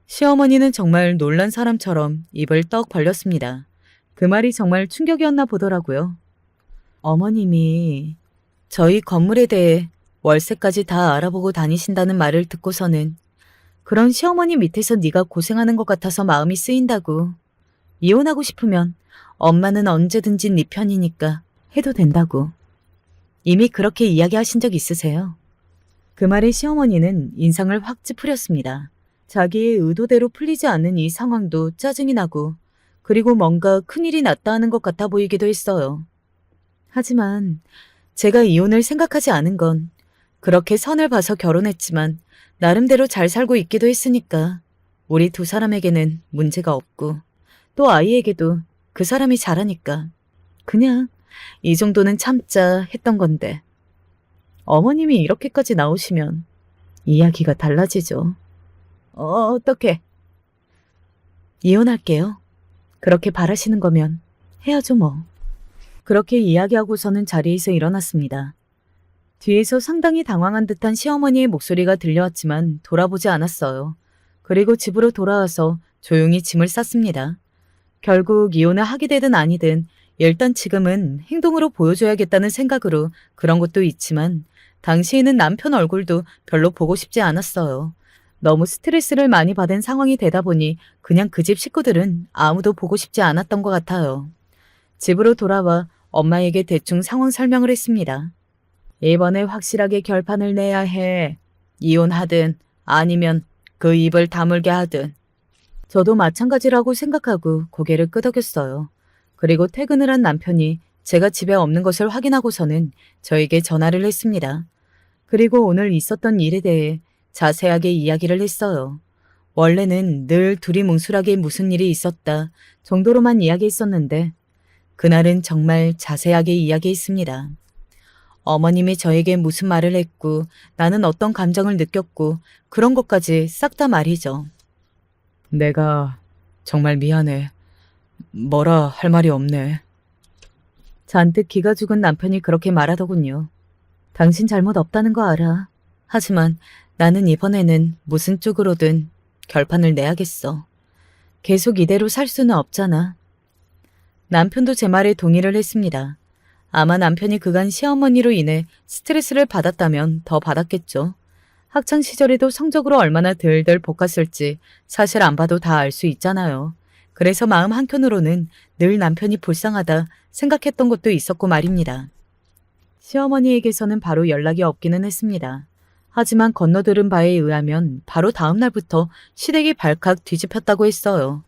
시어머니는 정말 놀란 사람처럼 입을 떡 벌렸습니다. 그 말이 정말 충격이었나 보더라고요. 어머님이 저희 건물에 대해 월세까지 다 알아보고 다니신다는 말을 듣고서는 그런 시어머니 밑에서 네가 고생하는 것 같아서 마음이 쓰인다고. 이혼하고 싶으면 엄마는 언제든지 네 편이니까 해도 된다고. 이미 그렇게 이야기하신 적 있으세요? 그 말에 시어머니는 인상을 확 찌푸렸습니다. 자기의 의도대로 풀리지 않는 이 상황도 짜증이 나고 그리고 뭔가 큰일이 났다 하는 것 같아 보이기도 했어요. 하지만 제가 이혼을 생각하지 않은 건 그렇게 선을 봐서 결혼했지만 나름대로 잘 살고 있기도 했으니까 우리 두 사람에게는 문제가 없고 또 아이에게도 그 사람이 잘하니까 그냥 이 정도는 참자 했던 건데 어머님이 이렇게까지 나오시면 이야기가 달라지죠. 어떡해. 이혼할게요. 그렇게 바라시는 거면 해야죠 뭐. 그렇게 이야기하고서는 자리에서 일어났습니다. 뒤에서 상당히 당황한 듯한 시어머니의 목소리가 들려왔지만 돌아보지 않았어요. 그리고 집으로 돌아와서 조용히 짐을 쌌습니다. 결국 이혼을 하게 되든 아니든 일단 지금은 행동으로 보여줘야겠다는 생각으로 그런 것도 있지만 당시에는 남편 얼굴도 별로 보고 싶지 않았어요. 너무 스트레스를 많이 받은 상황이 되다 보니 그냥 그 집 식구들은 아무도 보고 싶지 않았던 것 같아요. 집으로 돌아와 엄마에게 대충 상황 설명을 했습니다. 이번에 확실하게 결판을 내야 해. 이혼하든 아니면 그 입을 다물게 하든. 저도 마찬가지라고 생각하고 고개를 끄덕였어요. 그리고 퇴근을 한 남편이 제가 집에 없는 것을 확인하고서는 저에게 전화를 했습니다. 그리고 오늘 있었던 일에 대해 자세하게 이야기를 했어요. 원래는 늘 둘이 뭉술하게 무슨 일이 있었다 정도로만 이야기했었는데 그날은 정말 자세하게 이야기했습니다. 어머님이 저에게 무슨 말을 했고 나는 어떤 감정을 느꼈고 그런 것까지 싹 다 말이죠. 내가 정말 미안해. 뭐라 할 말이 없네. 잔뜩 기가 죽은 남편이 그렇게 말하더군요. 당신 잘못 없다는 거 알아. 하지만 나는 이번에는 무슨 쪽으로든 결판을 내야겠어. 계속 이대로 살 수는 없잖아. 남편도 제 말에 동의를 했습니다. 아마 남편이 그간 시어머니로 인해 스트레스를 받았다면 더 받았겠죠. 학창시절에도 성적으로 얼마나 들들 볶았을지 사실 안 봐도 다 알 수 있잖아요. 그래서 마음 한켠으로는 늘 남편이 불쌍하다 생각했던 것도 있었고 말입니다. 시어머니에게서는 바로 연락이 없기는 했습니다. 하지만 건너들은 바에 의하면 바로 다음 날부터 시댁이 발칵 뒤집혔다고 했어요.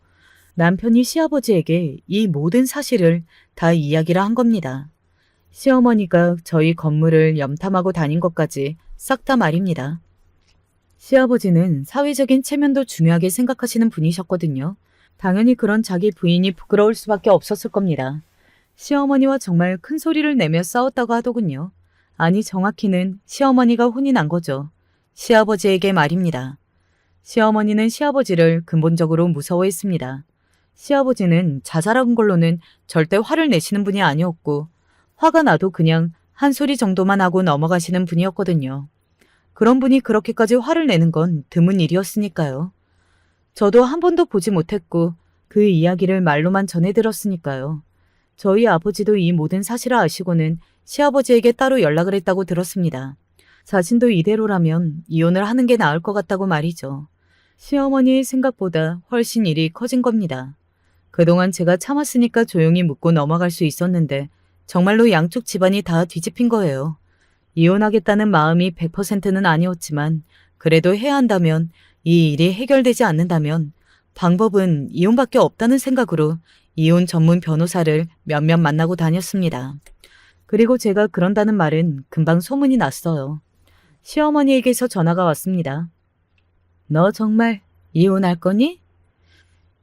남편이 시아버지에게 이 모든 사실을 다 이야기를 한 겁니다. 시어머니가 저희 건물을 염탐하고 다닌 것까지 싹 다 말입니다. 시아버지는 사회적인 체면도 중요하게 생각하시는 분이셨거든요. 당연히 그런 자기 부인이 부끄러울 수밖에 없었을 겁니다. 시어머니와 정말 큰 소리를 내며 싸웠다고 하더군요. 아니 정확히는 시어머니가 혼이 난 거죠. 시아버지에게 말입니다. 시어머니는 시아버지를 근본적으로 무서워했습니다. 시아버지는 자잘한 걸로는 절대 화를 내시는 분이 아니었고 화가 나도 그냥 한 소리 정도만 하고 넘어가시는 분이었거든요. 그런 분이 그렇게까지 화를 내는 건 드문 일이었으니까요. 저도 한 번도 보지 못했고 그 이야기를 말로만 전해 들었으니까요. 저희 아버지도 이 모든 사실을 아시고는 시아버지에게 따로 연락을 했다고 들었습니다. 자신도 이대로라면 이혼을 하는 게 나을 것 같다고 말이죠. 시어머니의 생각보다 훨씬 일이 커진 겁니다. 그동안 제가 참았으니까 조용히 묻고 넘어갈 수 있었는데 정말로 양쪽 집안이 다 뒤집힌 거예요. 이혼하겠다는 마음이 100%는 아니었지만 그래도 해야 한다면 이 일이 해결되지 않는다면 방법은 이혼밖에 없다는 생각으로 이혼 전문 변호사를 몇몇 만나고 다녔습니다. 그리고 제가 그런다는 말은 금방 소문이 났어요. 시어머니에게서 전화가 왔습니다. 너 정말 이혼할 거니?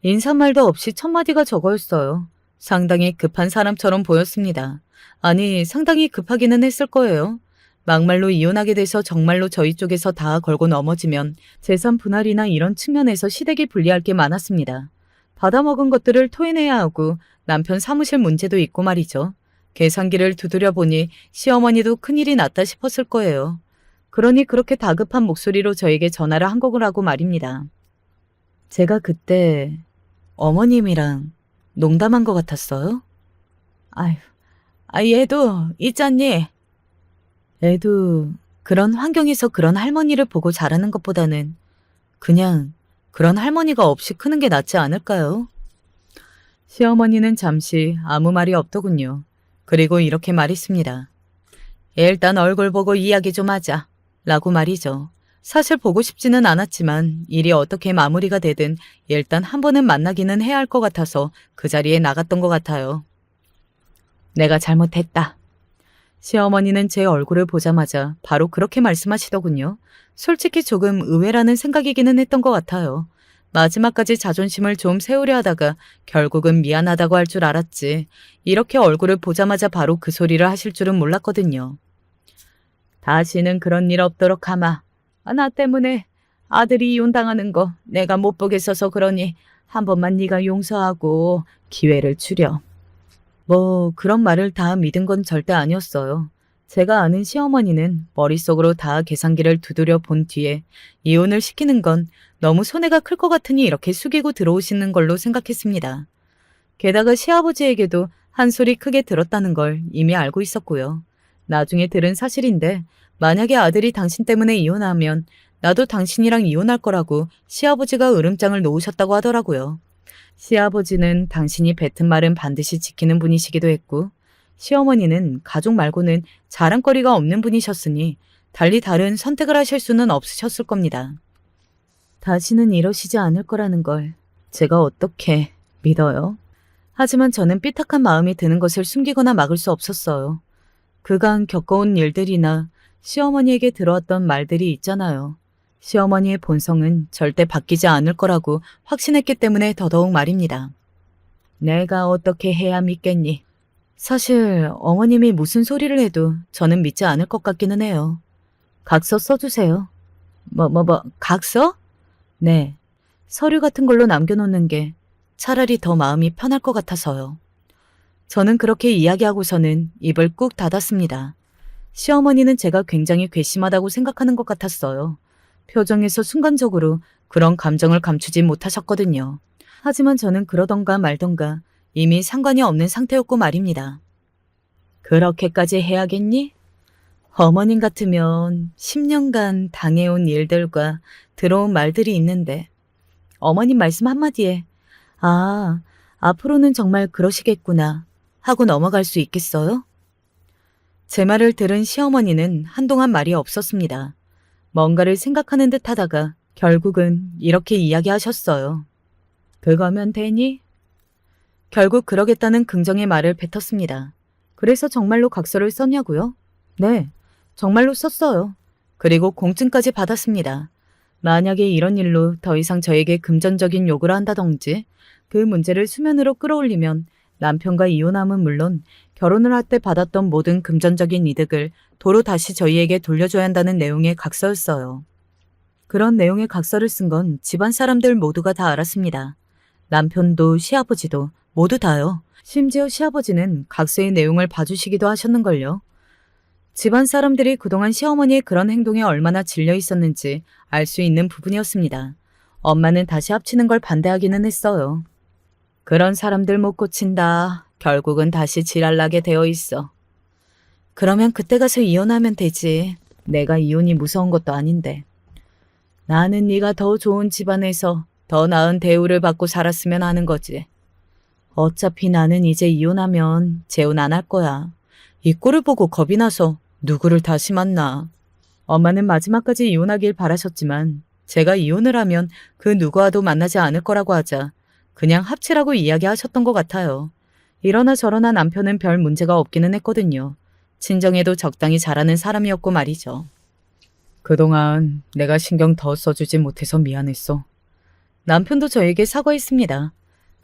인사말도 없이 첫 마디가 저거였어요. 상당히 급한 사람처럼 보였습니다. 아니, 상당히 급하기는 했을 거예요. 막말로 이혼하게 돼서 정말로 저희 쪽에서 다 걸고 넘어지면 재산 분할이나 이런 측면에서 시댁이 불리할 게 많았습니다. 받아먹은 것들을 토해내야 하고 남편 사무실 문제도 있고 말이죠. 계산기를 두드려 보니 시어머니도 큰일이 났다 싶었을 거예요. 그러니 그렇게 다급한 목소리로 저에게 전화를 한 거라고 말입니다. 제가 그때 어머님이랑 농담한 것 같았어요? 아휴, 얘도 있잖니? 애도 그런 환경에서 그런 할머니를 보고 자라는 것보다는 그냥 그런 할머니가 없이 크는 게 낫지 않을까요? 시어머니는 잠시 아무 말이 없더군요. 그리고 이렇게 말했습니다. 일단 얼굴 보고 이야기 좀 하자. 라고 말이죠. 사실 보고 싶지는 않았지만 일이 어떻게 마무리가 되든 일단 한 번은 만나기는 해야 할 것 같아서 그 자리에 나갔던 것 같아요. 내가 잘못했다. 시어머니는 제 얼굴을 보자마자 바로 그렇게 말씀하시더군요. 솔직히 조금 의외라는 생각이기는 했던 것 같아요. 마지막까지 자존심을 좀 세우려 하다가 결국은 미안하다고 할 줄 알았지. 이렇게 얼굴을 보자마자 바로 그 소리를 하실 줄은 몰랐거든요. 다시는 그런 일 없도록 하마. 나 때문에 아들이 이혼당하는 거 내가 못 보겠어서 그러니 한 번만 네가 용서하고 기회를 주렴. 뭐 그런 말을 다 믿은 건 절대 아니었어요. 제가 아는 시어머니는 머릿속으로 다 계산기를 두드려 본 뒤에 이혼을 시키는 건 너무 손해가 클 것 같으니 이렇게 숙이고 들어오시는 걸로 생각했습니다. 게다가 시아버지에게도 한 소리 크게 들었다는 걸 이미 알고 있었고요. 나중에 들은 사실인데 만약에 아들이 당신 때문에 이혼하면 나도 당신이랑 이혼할 거라고 시아버지가 으름장을 놓으셨다고 하더라고요. 시아버지는 당신이 뱉은 말은 반드시 지키는 분이시기도 했고 시어머니는 가족 말고는 자랑거리가 없는 분이셨으니 달리 다른 선택을 하실 수는 없으셨을 겁니다. 다시는 이러시지 않을 거라는 걸 제가 어떻게 믿어요? 하지만 저는 삐딱한 마음이 드는 것을 숨기거나 막을 수 없었어요. 그간 겪어온 일들이나 시어머니에게 들어왔던 말들이 있잖아요. 시어머니의 본성은 절대 바뀌지 않을 거라고 확신했기 때문에 더더욱 말입니다. 내가 어떻게 해야 믿겠니? 사실 어머님이 무슨 소리를 해도 저는 믿지 않을 것 같기는 해요. 각서 써주세요. 각서? 네. 서류 같은 걸로 남겨놓는 게 차라리 더 마음이 편할 것 같아서요. 저는 그렇게 이야기하고서는 입을 꾹 닫았습니다. 시어머니는 제가 굉장히 괘씸하다고 생각하는 것 같았어요. 표정에서 순간적으로 그런 감정을 감추지 못하셨거든요. 하지만 저는 그러던가 말던가 이미 상관이 없는 상태였고 말입니다. 그렇게까지 해야겠니? 어머님 같으면 10년간 당해온 일들과 들어온 말들이 있는데 어머님 말씀 한마디에 앞으로는 정말 그러시겠구나 하고 넘어갈 수 있겠어요? 제 말을 들은 시어머니는 한동안 말이 없었습니다. 뭔가를 생각하는 듯 하다가 결국은 이렇게 이야기하셨어요. 그거면 되니? 결국 그러겠다는 긍정의 말을 뱉었습니다. 그래서 정말로 각서를 썼냐고요? 네, 정말로 썼어요. 그리고 공증까지 받았습니다. 만약에 이런 일로 더 이상 저에게 금전적인 요구를 한다든지 그 문제를 수면으로 끌어올리면 남편과 이혼함은 물론 결혼을 할 때 받았던 모든 금전적인 이득을 도로 다시 저희에게 돌려줘야 한다는 내용의 각서였어요. 그런 내용의 각서를 쓴 건 집안 사람들 모두가 다 알았습니다. 남편도 시아버지도 모두 다요. 심지어 시아버지는 각서의 내용을 봐주시기도 하셨는걸요. 집안 사람들이 그동안 시어머니의 그런 행동에 얼마나 질려 있었는지 알 수 있는 부분이었습니다. 엄마는 다시 합치는 걸 반대하기는 했어요. 그런 사람들 못 고친다. 결국은 다시 지랄나게 되어 있어. 그러면 그때 가서 이혼하면 되지. 내가 이혼이 무서운 것도 아닌데. 나는 네가 더 좋은 집안에서 더 나은 대우를 받고 살았으면 하는 거지. 어차피 나는 이제 이혼하면 재혼 안 할 거야. 이 꼴을 보고 겁이 나서 누구를 다시 만나. 엄마는 마지막까지 이혼하길 바라셨지만 제가 이혼을 하면 그 누구와도 만나지 않을 거라고 하자 그냥 합치라고 이야기하셨던 것 같아요. 이러나 저러나 남편은 별 문제가 없기는 했거든요. 친정에도 적당히 잘하는 사람이었고 말이죠. 그동안 내가 신경 더 써주지 못해서 미안했어. 남편도 저에게 사과했습니다.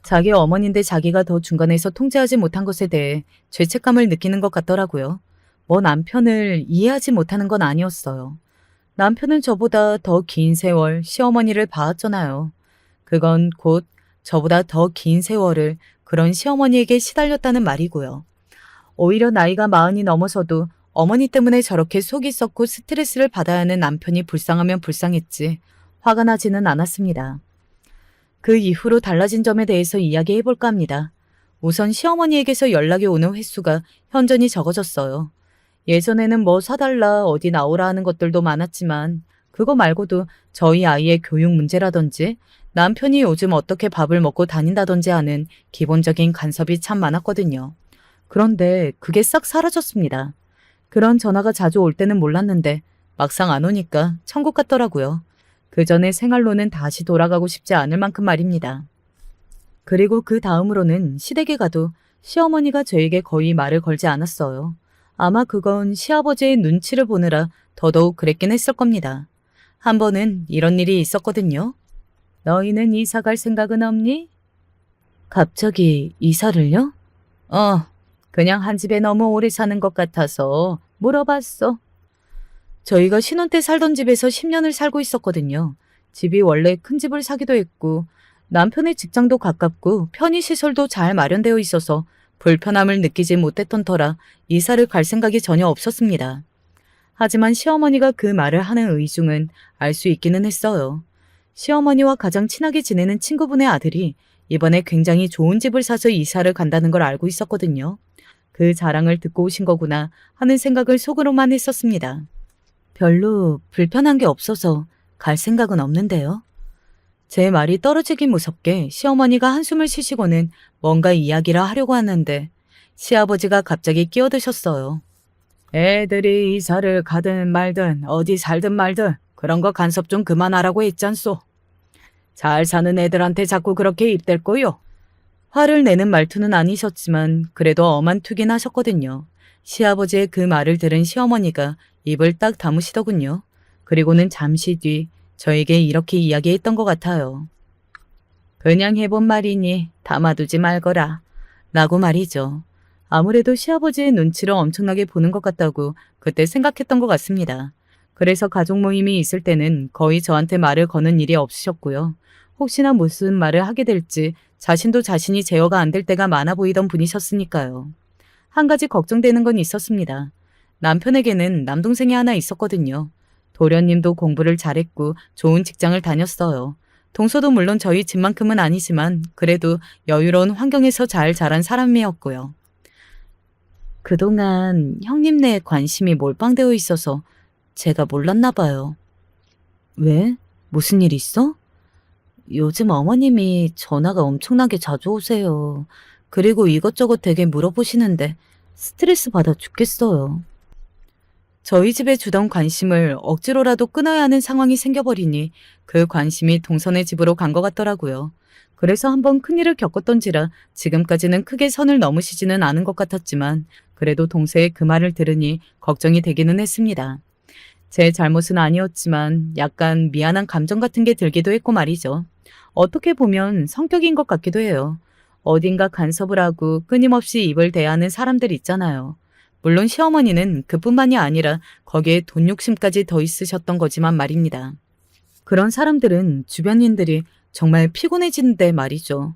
자기 어머니인데 자기가 더 중간에서 통제하지 못한 것에 대해 죄책감을 느끼는 것 같더라고요. 뭐 남편을 이해하지 못하는 건 아니었어요. 남편은 저보다 더 긴 세월 시어머니를 봐왔잖아요. 그건 곧 저보다 더 긴 세월을 그런 시어머니에게 시달렸다는 말이고요. 오히려 나이가 40이 넘어서도 어머니 때문에 저렇게 속이 썩고 스트레스를 받아야 하는 남편이 불쌍하면 불쌍했지 화가 나지는 않았습니다. 그 이후로 달라진 점에 대해서 이야기해볼까 합니다. 우선 시어머니에게서 연락이 오는 횟수가 현저히 적어졌어요. 예전에는 뭐 사달라 어디 나오라 하는 것들도 많았지만 그거 말고도 저희 아이의 교육 문제라든지 남편이 요즘 어떻게 밥을 먹고 다닌다든지 하는 기본적인 간섭이 참 많았거든요. 그런데 그게 싹 사라졌습니다. 그런 전화가 자주 올 때는 몰랐는데 막상 안 오니까 천국 같더라고요. 그 전에 생활로는 다시 돌아가고 싶지 않을 만큼 말입니다. 그리고 그 다음으로는 시댁에 가도 시어머니가 저에게 거의 말을 걸지 않았어요. 아마 그건 시아버지의 눈치를 보느라 더더욱 그랬긴 했을 겁니다. 한 번은 이런 일이 있었거든요. 너희는 이사 갈 생각은 없니? 갑자기 이사를요? 그냥 한 집에 너무 오래 사는 것 같아서 물어봤어. 저희가 신혼 때 살던 집에서 10년을 살고 있었거든요. 집이 원래 큰 집을 사기도 했고 남편의 직장도 가깝고 편의시설도 잘 마련되어 있어서 불편함을 느끼지 못했던 터라 이사를 갈 생각이 전혀 없었습니다. 하지만 시어머니가 그 말을 하는 의중은 알 수 있기는 했어요. 시어머니와 가장 친하게 지내는 친구분의 아들이 이번에 굉장히 좋은 집을 사서 이사를 간다는 걸 알고 있었거든요. 그 자랑을 듣고 오신 거구나 하는 생각을 속으로만 했었습니다. 별로 불편한 게 없어서 갈 생각은 없는데요. 제 말이 떨어지기 무섭게 시어머니가 한숨을 쉬시고는 뭔가 이야기를 하려고 하는데 시아버지가 갑자기 끼어드셨어요. 애들이 이사를 가든 말든 어디 살든 말든 그런 거 간섭 좀 그만하라고 했잖소. 잘 사는 애들한테 자꾸 그렇게 입댈 거요. 화를 내는 말투는 아니셨지만 그래도 엄한 투긴 하셨거든요. 시아버지의 그 말을 들은 시어머니가 입을 딱 다무시더군요. 그리고는 잠시 뒤 저에게 이렇게 이야기했던 것 같아요. 그냥 해본 말이니 담아두지 말거라. 라고 말이죠. 아무래도 시아버지의 눈치를 엄청나게 보는 것 같다고 그때 생각했던 것 같습니다. 그래서 가족 모임이 있을 때는 거의 저한테 말을 거는 일이 없으셨고요. 혹시나 무슨 말을 하게 될지 자신도 자신이 제어가 안 될 때가 많아 보이던 분이셨으니까요. 한 가지 걱정되는 건 있었습니다. 남편에게는 남동생이 하나 있었거든요. 도련님도 공부를 잘했고 좋은 직장을 다녔어요. 동서도 물론 저희 집만큼은 아니지만 그래도 여유로운 환경에서 잘 자란 사람이었고요. 그동안 형님네에 관심이 몰빵되어 있어서 제가 몰랐나 봐요. 왜? 무슨 일 있어? 요즘 어머님이 전화가 엄청나게 자주 오세요. 그리고 이것저것 되게 물어보시는데 스트레스 받아 죽겠어요. 저희 집에 주던 관심을 억지로라도 끊어야 하는 상황이 생겨버리니 그 관심이 동선의 집으로 간 것 같더라고요. 그래서 한번 큰일을 겪었던지라 지금까지는 크게 선을 넘으시지는 않은 것 같았지만 그래도 동서의 그 말을 들으니 걱정이 되기는 했습니다. 제 잘못은 아니었지만 약간 미안한 감정 같은 게 들기도 했고 말이죠. 어떻게 보면 성격인 것 같기도 해요. 어딘가 간섭을 하고 끊임없이 입을 대하는 사람들 있잖아요. 물론 시어머니는 그뿐만이 아니라 거기에 돈 욕심까지 더 있으셨던 거지만 말입니다. 그런 사람들은 주변인들이 정말 피곤해지는데 말이죠.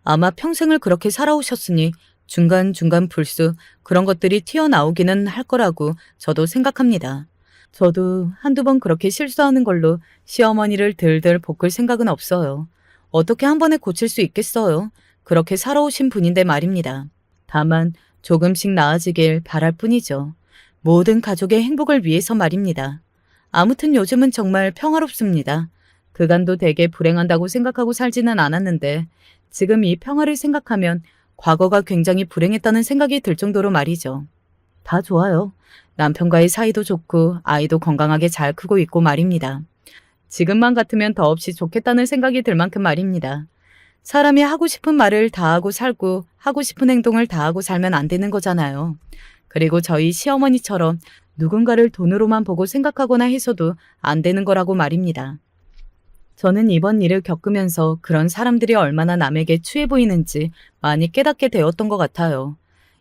아마 평생을 그렇게 살아오셨으니 중간중간 불쑥 그런 것들이 튀어나오기는 할 거라고 저도 생각합니다. 저도 한두 번 그렇게 실수하는 걸로 시어머니를 들들 볶을 생각은 없어요. 어떻게 한 번에 고칠 수 있겠어요? 그렇게 살아오신 분인데 말입니다. 다만 조금씩 나아지길 바랄 뿐이죠. 모든 가족의 행복을 위해서 말입니다. 아무튼 요즘은 정말 평화롭습니다. 그간도 되게 불행한다고 생각하고 살지는 않았는데 지금 이 평화를 생각하면 과거가 굉장히 불행했다는 생각이 들 정도로 말이죠. 다 좋아요. 남편과의 사이도 좋고 아이도 건강하게 잘 크고 있고 말입니다. 지금만 같으면 더없이 좋겠다는 생각이 들 만큼 말입니다. 사람이 하고 싶은 말을 다 하고 살고 하고 싶은 행동을 다 하고 살면 안 되는 거잖아요. 그리고 저희 시어머니처럼 누군가를 돈으로만 보고 생각하거나 해서도 안 되는 거라고 말입니다. 저는 이번 일을 겪으면서 그런 사람들이 얼마나 남에게 추해 보이는지 많이 깨닫게 되었던 것 같아요.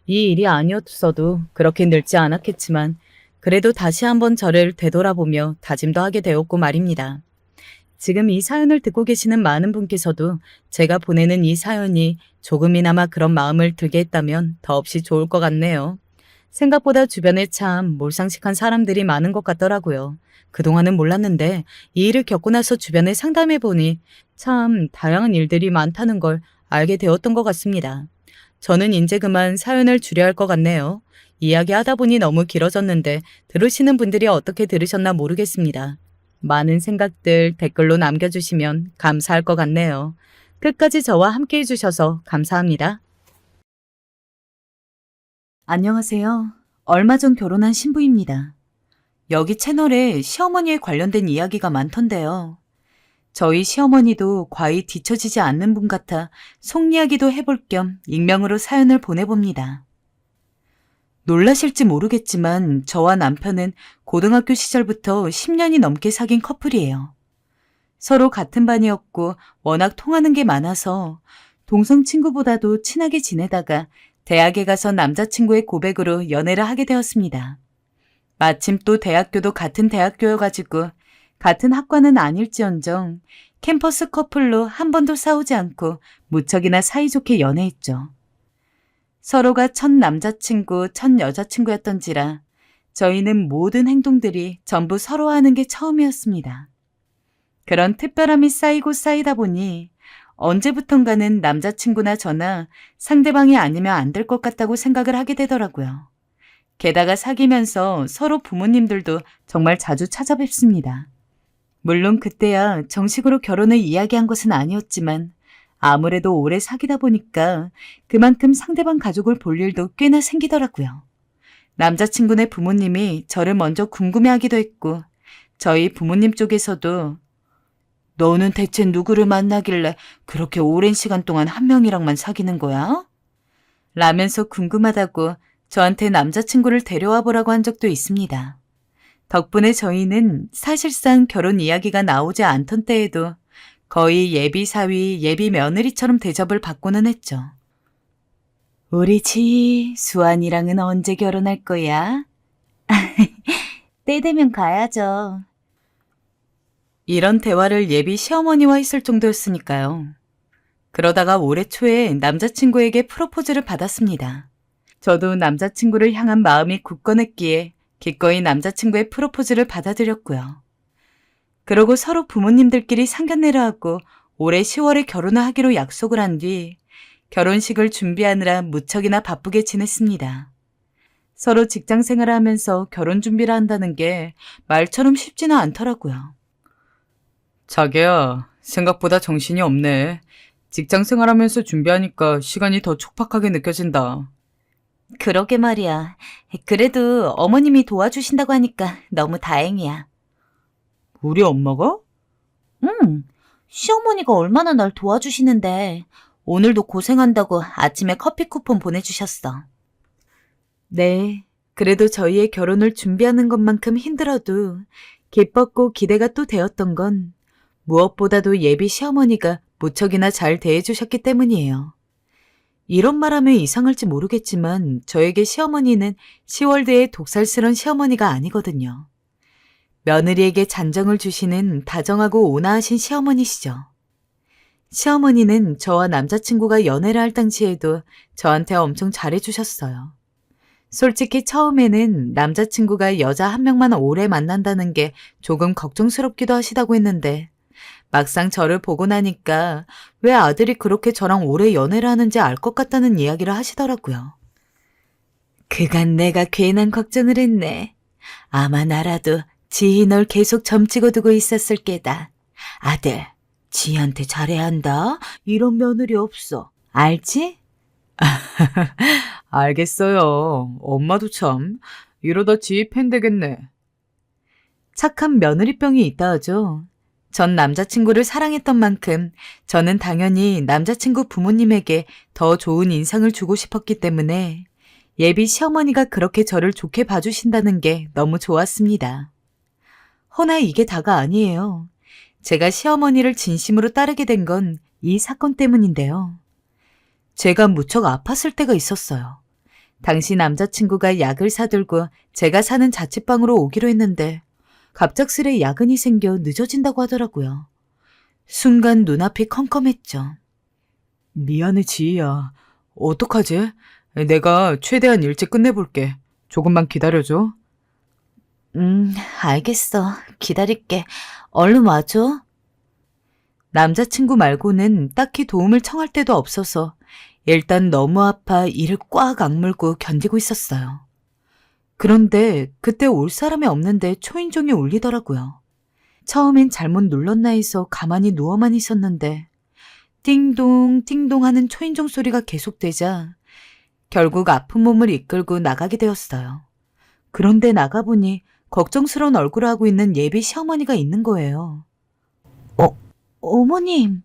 이 일이 아니었어도 그렇게 늙지 않았겠지만 그래도 다시 한번 저를 되돌아보며 다짐도 하게 되었고 말입니다. 지금 이 사연을 듣고 계시는 많은 분께서도 제가 보내는 이 사연이 조금이나마 그런 마음을 들게 했다면 더없이 좋을 것 같네요. 생각보다 주변에 참 몰상식한 사람들이 많은 것 같더라고요. 그동안은 몰랐는데 이 일을 겪고 나서 주변에 상담해보니 참 다양한 일들이 많다는 걸 알게 되었던 것 같습니다. 저는 이제 그만 사연을 줄여야 할 것 같네요. 이야기하다 보니 너무 길어졌는데 들으시는 분들이 어떻게 들으셨나 모르겠습니다. 많은 생각들 댓글로 남겨주시면 감사할 것 같네요. 끝까지 저와 함께 해주셔서 감사합니다. 안녕하세요. 얼마 전 결혼한 신부입니다. 여기 채널에 시어머니에 관련된 이야기가 많던데요. 저희 시어머니도 과히 뒤처지지 않는 분 같아 속 이야기도 해볼 겸 익명으로 사연을 보내봅니다. 놀라실지 모르겠지만 저와 남편은 고등학교 시절부터 10년이 넘게 사귄 커플이에요. 서로 같은 반이었고 워낙 통하는 게 많아서 동성 친구보다도 친하게 지내다가 대학에 가서 남자친구의 고백으로 연애를 하게 되었습니다. 마침 또 대학교도 같은 대학교여가지고 같은 학과는 아닐지언정 캠퍼스 커플로 한 번도 싸우지 않고 무척이나 사이좋게 연애했죠. 서로가 첫 남자친구, 첫 여자친구였던지라 저희는 모든 행동들이 전부 서로 하는 게 처음이었습니다. 그런 특별함이 쌓이고 쌓이다 보니 언제부턴가는 남자친구나 저나 상대방이 아니면 안 될 것 같다고 생각을 하게 되더라고요. 게다가 사귀면서 서로 부모님들도 정말 자주 찾아뵙습니다. 물론 그때야 정식으로 결혼을 이야기한 것은 아니었지만 아무래도 오래 사귀다 보니까 그만큼 상대방 가족을 볼 일도 꽤나 생기더라고요. 남자친구네 부모님이 저를 먼저 궁금해하기도 했고 저희 부모님 쪽에서도 너는 대체 누구를 만나길래 그렇게 오랜 시간 동안 한 명이랑만 사귀는 거야? 라면서 궁금하다고 저한테 남자친구를 데려와 보라고 한 적도 있습니다. 덕분에 저희는 사실상 결혼 이야기가 나오지 않던 때에도 거의 예비 사위, 예비 며느리처럼 대접을 받고는 했죠. 우리 수환이랑은 언제 결혼할 거야? 때 되면 가야죠. 이런 대화를 예비 시어머니와 했을 정도였으니까요. 그러다가 올해 초에 남자친구에게 프로포즈를 받았습니다. 저도 남자친구를 향한 마음이 굳건했기에 기꺼이 남자친구의 프로포즈를 받아들였고요. 그러고 서로 부모님들끼리 상견례를 하고 올해 10월에 결혼을 하기로 약속을 한 뒤 결혼식을 준비하느라 무척이나 바쁘게 지냈습니다. 서로 직장 생활을 하면서 결혼 준비를 한다는 게 말처럼 쉽지는 않더라고요. 자기야, 생각보다 정신이 없네. 직장 생활하면서 준비하니까 시간이 더 촉박하게 느껴진다. 그러게 말이야. 그래도 어머님이 도와주신다고 하니까 너무 다행이야. 우리 엄마가? 응. 시어머니가 얼마나 날 도와주시는데 오늘도 고생한다고 아침에 커피 쿠폰 보내주셨어. 네. 그래도 저희의 결혼을 준비하는 것만큼 힘들어도 기뻤고 기대가 또 되었던 건 무엇보다도 예비 시어머니가 무척이나 잘 대해주셨기 때문이에요. 이런 말하면 이상할지 모르겠지만 저에게 시어머니는 시월드의 독살스런 시어머니가 아니거든요. 며느리에게 잔정을 주시는 다정하고 온화하신 시어머니시죠. 시어머니는 저와 남자친구가 연애를 할 당시에도 저한테 엄청 잘해주셨어요. 솔직히 처음에는 남자친구가 여자 한 명만 오래 만난다는 게 조금 걱정스럽기도 하시다고 했는데 막상 저를 보고 나니까 왜 아들이 그렇게 저랑 오래 연애를 하는지 알 것 같다는 이야기를 하시더라고요. 그간 내가 괜한 걱정을 했네. 아마 나라도 지희 널 계속 점치고 두고 있었을 게다. 아들, 지희한테 잘해야 한다. 이런 며느리 없어. 알지? 알겠어요. 엄마도 참. 이러다 지희 팬 되겠네. 착한 며느리병이 있다 하죠. 전 남자친구를 사랑했던 만큼 저는 당연히 남자친구 부모님에게 더 좋은 인상을 주고 싶었기 때문에 예비 시어머니가 그렇게 저를 좋게 봐주신다는 게 너무 좋았습니다. 허나 이게 다가 아니에요. 제가 시어머니를 진심으로 따르게 된 건 이 사건 때문인데요. 제가 무척 아팠을 때가 있었어요. 당시 남자친구가 약을 사들고 제가 사는 자취방으로 오기로 했는데 갑작스레 야근이 생겨 늦어진다고 하더라고요. 순간 눈앞이 컴컴했죠. 미안해 지희야. 어떡하지? 내가 최대한 일찍 끝내볼게. 조금만 기다려줘. 알겠어. 기다릴게. 얼른 와줘. 남자친구 말고는 딱히 도움을 청할 데도 없어서 일단 너무 아파 이를 꽉 악물고 견디고 있었어요. 그런데 그때 올 사람이 없는데 초인종이 울리더라고요. 처음엔 잘못 눌렀나 해서 가만히 누워만 있었는데 띵동 띵동 하는 초인종 소리가 계속되자 결국 아픈 몸을 이끌고 나가게 되었어요. 그런데 나가보니 걱정스러운 얼굴을 하고 있는 예비 시어머니가 있는 거예요. 어머님.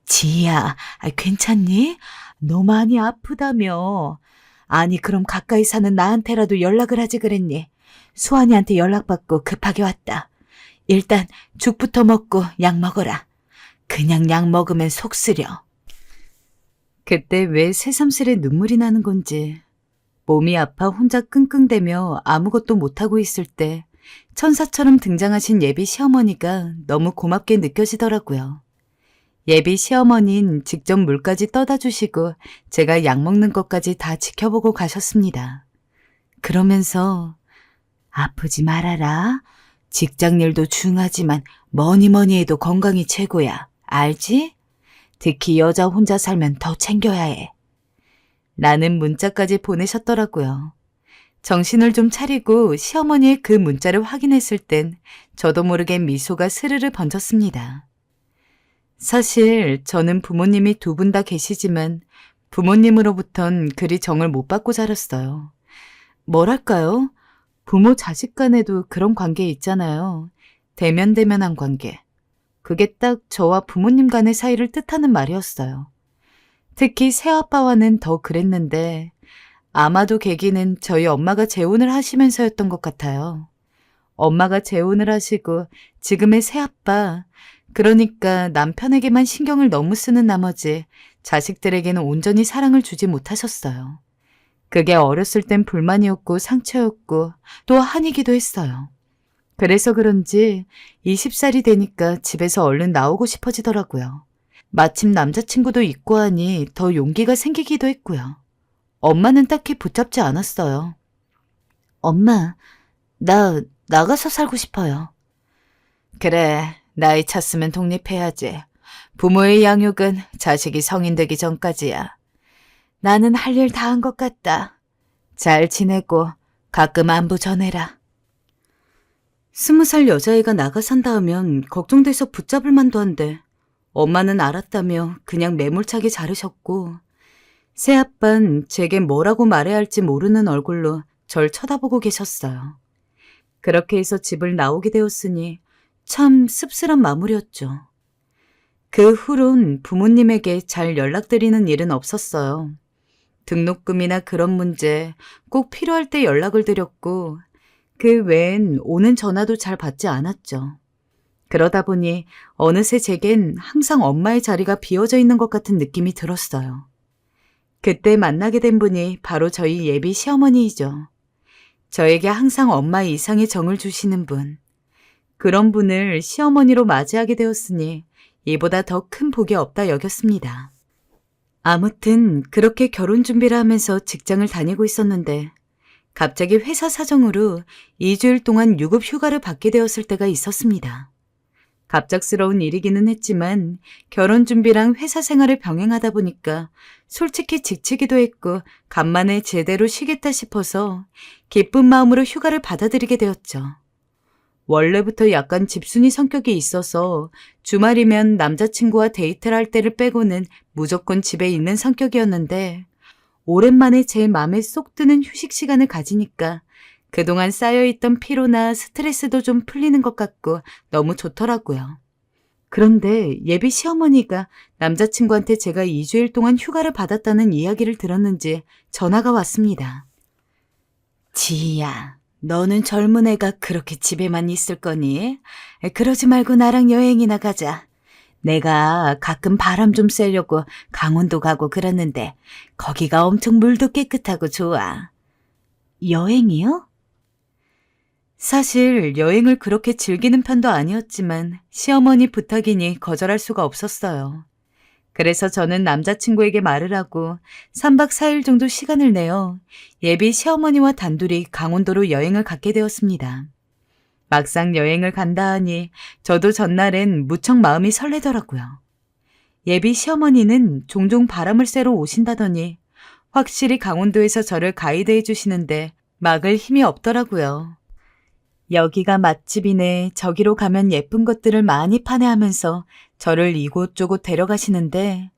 지희야, 괜찮니? 너 많이 아프다며. 아니 그럼 가까이 사는 나한테라도 연락을 하지 그랬니? 수환이한테 연락받고 급하게 왔다. 일단 죽부터 먹고 약 먹어라. 그냥 약 먹으면 속 쓰려. 그때 왜 새삼스레 눈물이 나는 건지 몸이 아파 혼자 끙끙대며 아무것도 못하고 있을 때 천사처럼 등장하신 예비 시어머니가 너무 고맙게 느껴지더라고요. 예비 시어머니는 직접 물까지 떠다 주시고 제가 약 먹는 것까지 다 지켜보고 가셨습니다. 그러면서 아프지 말아라. 직장일도 중하지만 뭐니 해도 건강이 최고야. 알지? 특히 여자 혼자 살면 더 챙겨야 해. 라는 문자까지 보내셨더라고요. 정신을 좀 차리고 시어머니의 그 문자를 확인했을 땐 저도 모르게 미소가 스르르 번졌습니다. 사실 저는 부모님이 두 분 다 계시지만 부모님으로부턴 그리 정을 못 받고 자랐어요. 뭐랄까요? 부모 자식 간에도 그런 관계 있잖아요. 대면대면한 관계. 그게 딱 저와 부모님 간의 사이를 뜻하는 말이었어요. 특히 새아빠와는 더 그랬는데 아마도 계기는 저희 엄마가 재혼을 하시면서였던 것 같아요. 엄마가 재혼을 하시고 지금의 새아빠, 그러니까 남편에게만 신경을 너무 쓰는 나머지 자식들에게는 온전히 사랑을 주지 못하셨어요. 그게 어렸을 땐 불만이었고 상처였고 또 한이기도 했어요. 그래서 그런지 20살이 되니까 집에서 얼른 나오고 싶어지더라고요. 마침 남자친구도 있고 하니 더 용기가 생기기도 했고요. 엄마는 딱히 붙잡지 않았어요. 엄마, 나 나가서 살고 싶어요. 그래, 나이 찼으면 독립해야지. 부모의 양육은 자식이 성인 되기 전까지야. 나는 할 일 다 한 것 같다. 잘 지내고 가끔 안부 전해라. 20살 여자애가 나가 산다 하면 걱정돼서 붙잡을 만도 한데 엄마는 알았다며 그냥 매몰차게 자르셨고 새아빤 제게 뭐라고 말해야 할지 모르는 얼굴로 절 쳐다보고 계셨어요. 그렇게 해서 집을 나오게 되었으니 참 씁쓸한 마무리였죠. 그 후론 부모님에게 잘 연락드리는 일은 없었어요. 등록금이나 그런 문제 꼭 필요할 때 연락을 드렸고 그 외엔 오는 전화도 잘 받지 않았죠. 그러다 보니 어느새 제겐 항상 엄마의 자리가 비어져 있는 것 같은 느낌이 들었어요. 그때 만나게 된 분이 바로 저희 예비 시어머니이죠. 저에게 항상 엄마 이상의 정을 주시는 분. 그런 분을 시어머니로 맞이하게 되었으니 이보다 더 큰 복이 없다 여겼습니다. 아무튼 그렇게 결혼 준비를 하면서 직장을 다니고 있었는데 갑자기 회사 사정으로 2주일 동안 유급 휴가를 받게 되었을 때가 있었습니다. 갑작스러운 일이기는 했지만 결혼 준비랑 회사 생활을 병행하다 보니까 솔직히 지치기도 했고 간만에 제대로 쉬겠다 싶어서 기쁜 마음으로 휴가를 받아들이게 되었죠. 원래부터 약간 집순이 성격이 있어서 주말이면 남자친구와 데이트를 할 때를 빼고는 무조건 집에 있는 성격이었는데 오랜만에 제 맘에 쏙 드는 휴식 시간을 가지니까 그동안 쌓여있던 피로나 스트레스도 좀 풀리는 것 같고 너무 좋더라고요. 그런데 예비 시어머니가 남자친구한테 제가 2주일 동안 휴가를 받았다는 이야기를 들었는지 전화가 왔습니다. 지희야, 너는 젊은 애가 그렇게 집에만 있을 거니? 그러지 말고 나랑 여행이나 가자. 내가 가끔 바람 좀 쐬려고 강원도 가고 그랬는데 거기가 엄청 물도 깨끗하고 좋아. 여행이요? 사실 여행을 그렇게 즐기는 편도 아니었지만 시어머니 부탁이니 거절할 수가 없었어요. 그래서 저는 남자친구에게 말을 하고 3박 4일 정도 시간을 내어 예비 시어머니와 단둘이 강원도로 여행을 가게 되었습니다. 막상 여행을 간다 하니 저도 전날엔 무척 마음이 설레더라고요. 예비 시어머니는 종종 바람을 쐬러 오신다더니 확실히 강원도에서 저를 가이드해 주시는데 막을 힘이 없더라고요. 여기가 맛집이네, 저기로 가면 예쁜 것들을 많이 파네 하면서 저를 이곳저곳 데려가시는데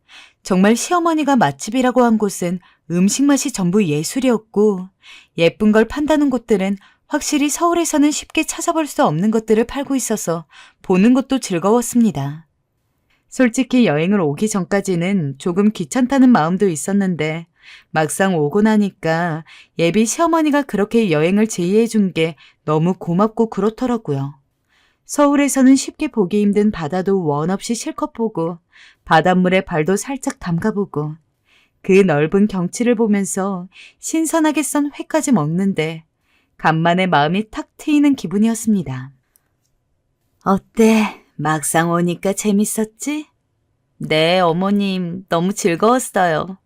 정말 시어머니가 맛집이라고 한 곳은 음식 맛이 전부 예술이었고 예쁜 걸 판다는 곳들은 확실히 서울에서는 쉽게 찾아볼 수 없는 것들을 팔고 있어서 보는 것도 즐거웠습니다. 솔직히 여행을 오기 전까지는 조금 귀찮다는 마음도 있었는데 막상 오고 나니까 예비 시어머니가 그렇게 여행을 제의해 준 게 너무 고맙고 그렇더라고요. 서울에서는 쉽게 보기 힘든 바다도 원 없이 실컷 보고 바닷물에 발도 살짝 담가보고 그 넓은 경치를 보면서 신선하게 썬 회까지 먹는데 간만에 마음이 탁 트이는 기분이었습니다. 어때? 막상 오니까 재밌었지? 네, 어머님, 너무 즐거웠어요.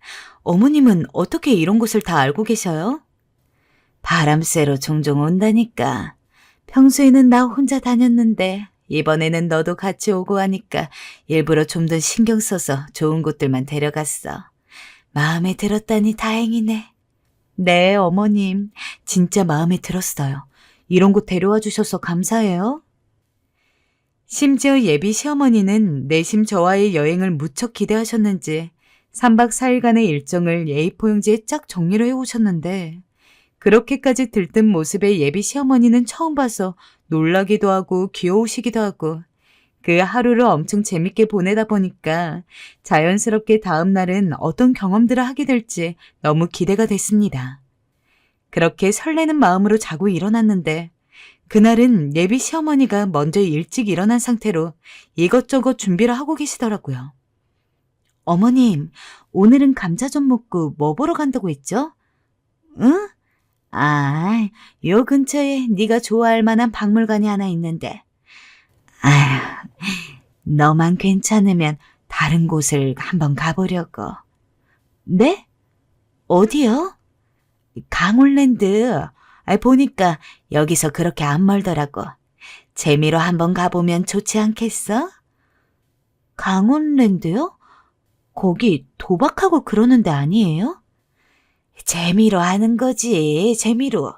어머님은 어떻게 이런 곳을 다 알고 계셔요? 바람 쐬러 종종 온다니까. 평소에는 나 혼자 다녔는데 이번에는 너도 같이 오고 하니까 일부러 좀 더 신경 써서 좋은 곳들만 데려갔어. 마음에 들었다니 다행이네. 네, 어머님. 진짜 마음에 들었어요. 이런 곳 데려와 주셔서 감사해요. 심지어 예비 시어머니는 내심 저와의 여행을 무척 기대하셨는지 3박 4일간의 일정을 A4용지에 쫙 정리를 해오셨는데 그렇게까지 들뜬 모습의 예비 시어머니는 처음 봐서 놀라기도 하고 귀여우시기도 하고 그 하루를 엄청 재밌게 보내다 보니까 자연스럽게 다음 날은 어떤 경험들을 하게 될지 너무 기대가 됐습니다. 그렇게 설레는 마음으로 자고 일어났는데 그날은 예비 시어머니가 먼저 일찍 일어난 상태로 이것저것 준비를 하고 계시더라고요. 어머님, 오늘은 감자전 먹고 뭐 보러 간다고 했죠? 응? 아, 요 근처에 네가 좋아할 만한 박물관이 하나 있는데. 아휴, 너만 괜찮으면 다른 곳을 한번 가보려고. 네? 어디요? 강원랜드. 보니까 여기서 그렇게 안 멀더라고. 재미로 한번 가보면 좋지 않겠어? 강원랜드요? 거기 도박하고 그러는 데 아니에요? 재미로 하는 거지, 재미로.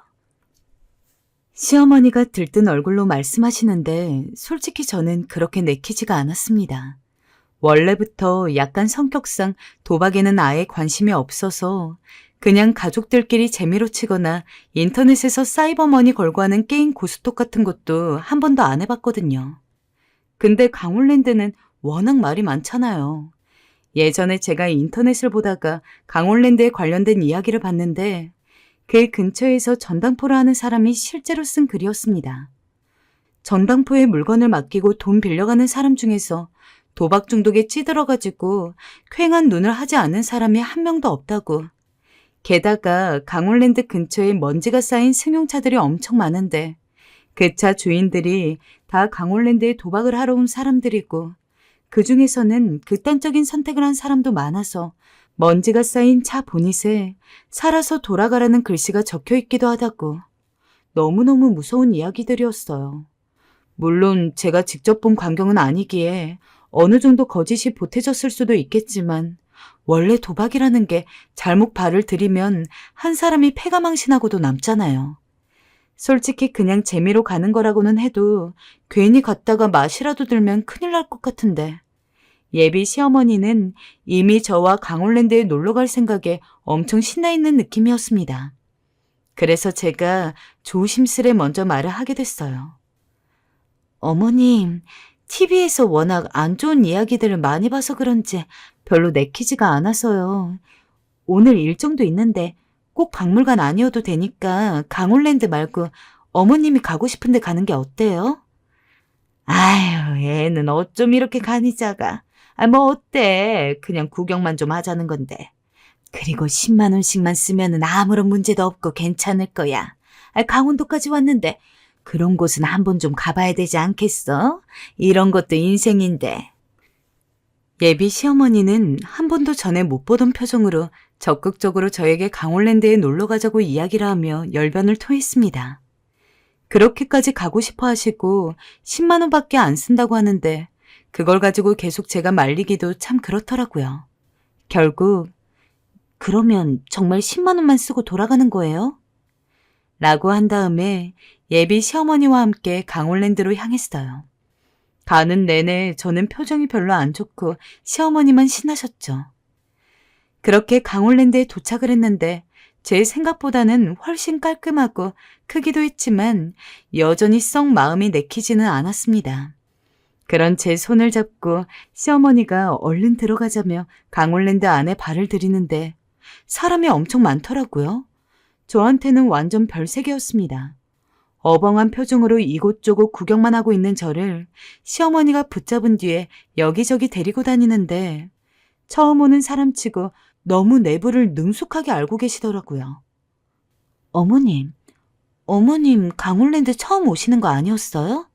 시어머니가 들뜬 얼굴로 말씀하시는데 솔직히 저는 그렇게 내키지가 않았습니다. 원래부터 약간 성격상 도박에는 아예 관심이 없어서 그냥 가족들끼리 재미로 치거나 인터넷에서 사이버머니 걸고 하는 게임 고스톱 같은 것도 한 번도 안 해봤거든요. 근데 강원랜드는 워낙 말이 많잖아요. 예전에 제가 인터넷을 보다가 강원랜드에 관련된 이야기를 봤는데 그 근처에서 전당포를 하는 사람이 실제로 쓴 글이었습니다. 전당포에 물건을 맡기고 돈 빌려가는 사람 중에서 도박 중독에 찌들어가지고 퀭한 눈을 하지 않는 사람이 한 명도 없다고. 게다가 강원랜드 근처에 먼지가 쌓인 승용차들이 엄청 많은데 그 차 주인들이 다 강원랜드에 도박을 하러 온 사람들이고 그 중에서는 극단적인 선택을 한 사람도 많아서 먼지가 쌓인 차 보닛에 살아서 돌아가라는 글씨가 적혀 있기도 하다고. 너무너무 무서운 이야기들이었어요. 물론 제가 직접 본 광경은 아니기에 어느 정도 거짓이 보태졌을 수도 있겠지만 원래 도박이라는 게 잘못 발을 들이면 한 사람이 패가망신하고도 남잖아요. 솔직히 그냥 재미로 가는 거라고는 해도 괜히 갔다가 맛이라도 들면 큰일 날 것 같은데 예비 시어머니는 이미 저와 강원랜드에 놀러 갈 생각에 엄청 신나 있는 느낌이었습니다. 그래서 제가 조심스레 먼저 말을 하게 됐어요. 어머님, TV에서 워낙 안 좋은 이야기들을 많이 봐서 그런지 별로 내키지가 않아서요. 오늘 일정도 있는데 꼭 박물관 아니어도 되니까 강원랜드 말고 어머님이 가고 싶은데 가는 게 어때요? 아유, 애는 어쩜 이렇게 간이 작아. 뭐 어때? 그냥 구경만 좀 하자는 건데. 그리고 10만 원씩만 쓰면은 아무런 문제도 없고 괜찮을 거야. 강원도까지 왔는데 그런 곳은 한번 좀 가봐야 되지 않겠어? 이런 것도 인생인데. 예비 시어머니는 한 번도 전에 못 보던 표정으로 적극적으로 저에게 강원랜드에 놀러 가자고 이야기를 하며 열변을 토했습니다. 그렇게까지 가고 싶어 하시고 10만 원밖에 안 쓴다고 하는데 그걸 가지고 계속 제가 말리기도 참 그렇더라고요. 결국 그러면 정말 10만 원만 쓰고 돌아가는 거예요? 라고 한 다음에 예비 시어머니와 함께 강원랜드로 향했어요. 가는 내내 저는 표정이 별로 안 좋고 시어머니만 신나셨죠. 그렇게 강원랜드에 도착을 했는데 제 생각보다는 훨씬 깔끔하고 크기도 했지만 여전히 썩 마음이 내키지는 않았습니다. 그런 제 손을 잡고 시어머니가 얼른 들어가자며 강원랜드 안에 발을 들이는데 사람이 엄청 많더라고요. 저한테는 완전 별세계였습니다. 어벙한 표정으로 이곳저곳 구경만 하고 있는 저를 시어머니가 붙잡은 뒤에 여기저기 데리고 다니는데 처음 오는 사람치고 너무 내부를 능숙하게 알고 계시더라고요. 어머님 강원랜드 처음 오시는 거 아니었어요?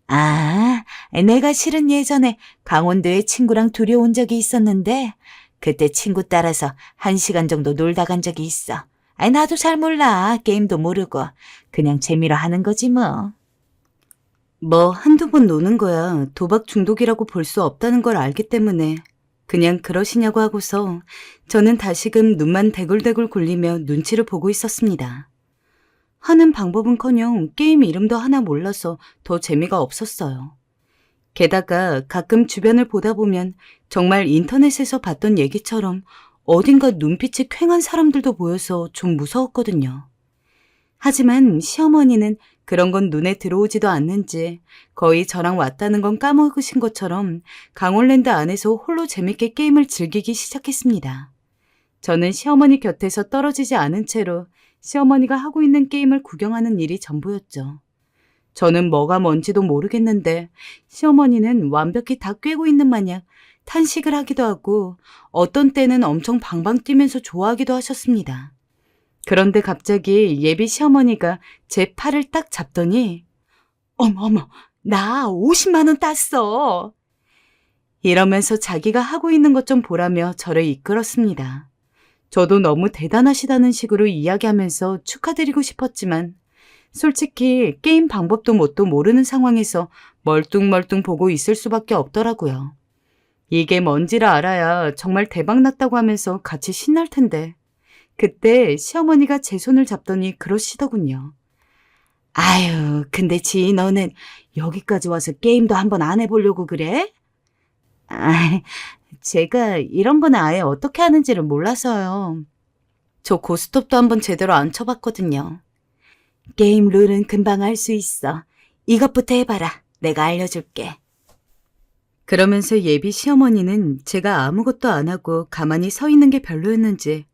아, 내가 실은 예전에 강원도에 친구랑 둘이 온 적이 있었는데 그때 친구 따라서 1시간 정도 놀다 간 적이 있어. 나도 잘 몰라. 게임도 모르고. 그냥 재미로 하는 거지 뭐. 뭐 한두 번 노는 거야 도박 중독이라고 볼 수 없다는 걸 알기 때문에 그냥 그러시냐고 하고서 저는 다시금 눈만 대굴대굴 굴리며 눈치를 보고 있었습니다. 하는 방법은커녕 게임 이름도 하나 몰라서 더 재미가 없었어요. 게다가 가끔 주변을 보다 보면 정말 인터넷에서 봤던 얘기처럼 어딘가 눈빛이 퀭한 사람들도 보여서 좀 무서웠거든요. 하지만 시어머니는 그런 건 눈에 들어오지도 않는지 거의 저랑 왔다는 건 까먹으신 것처럼 강원랜드 안에서 홀로 재밌게 게임을 즐기기 시작했습니다. 저는 시어머니 곁에서 떨어지지 않은 채로 시어머니가 하고 있는 게임을 구경하는 일이 전부였죠. 저는 뭐가 뭔지도 모르겠는데 시어머니는 완벽히 다 꿰고 있는 마냥 탄식을 하기도 하고 어떤 때는 엄청 방방 뛰면서 좋아하기도 하셨습니다. 그런데 갑자기 예비 시어머니가 제 팔을 딱 잡더니 어머, 나 50만 원 땄어. 이러면서 자기가 하고 있는 것 좀 보라며 저를 이끌었습니다. 저도 너무 대단하시다는 식으로 이야기하면서 축하드리고 싶었지만 솔직히 게임 방법도 뭣도 모르는 상황에서 멀뚱멀뚱 보고 있을 수밖에 없더라고요. 이게 뭔지를 알아야 정말 대박났다고 하면서 같이 신날 텐데 그때 시어머니가 제 손을 잡더니 그러시더군요. 아유, 근데 지희 너는 여기까지 와서 게임도 한번 안 해보려고 그래? 아, 제가 이런 거는 아예 어떻게 하는지를 몰라서요. 저 고스톱도 한번 제대로 안 쳐봤거든요. 게임 룰은 금방 알 수 있어. 이것부터 해봐라. 내가 알려줄게. 그러면서 예비 시어머니는 제가 아무것도 안 하고 가만히 서 있는 게 별로였는지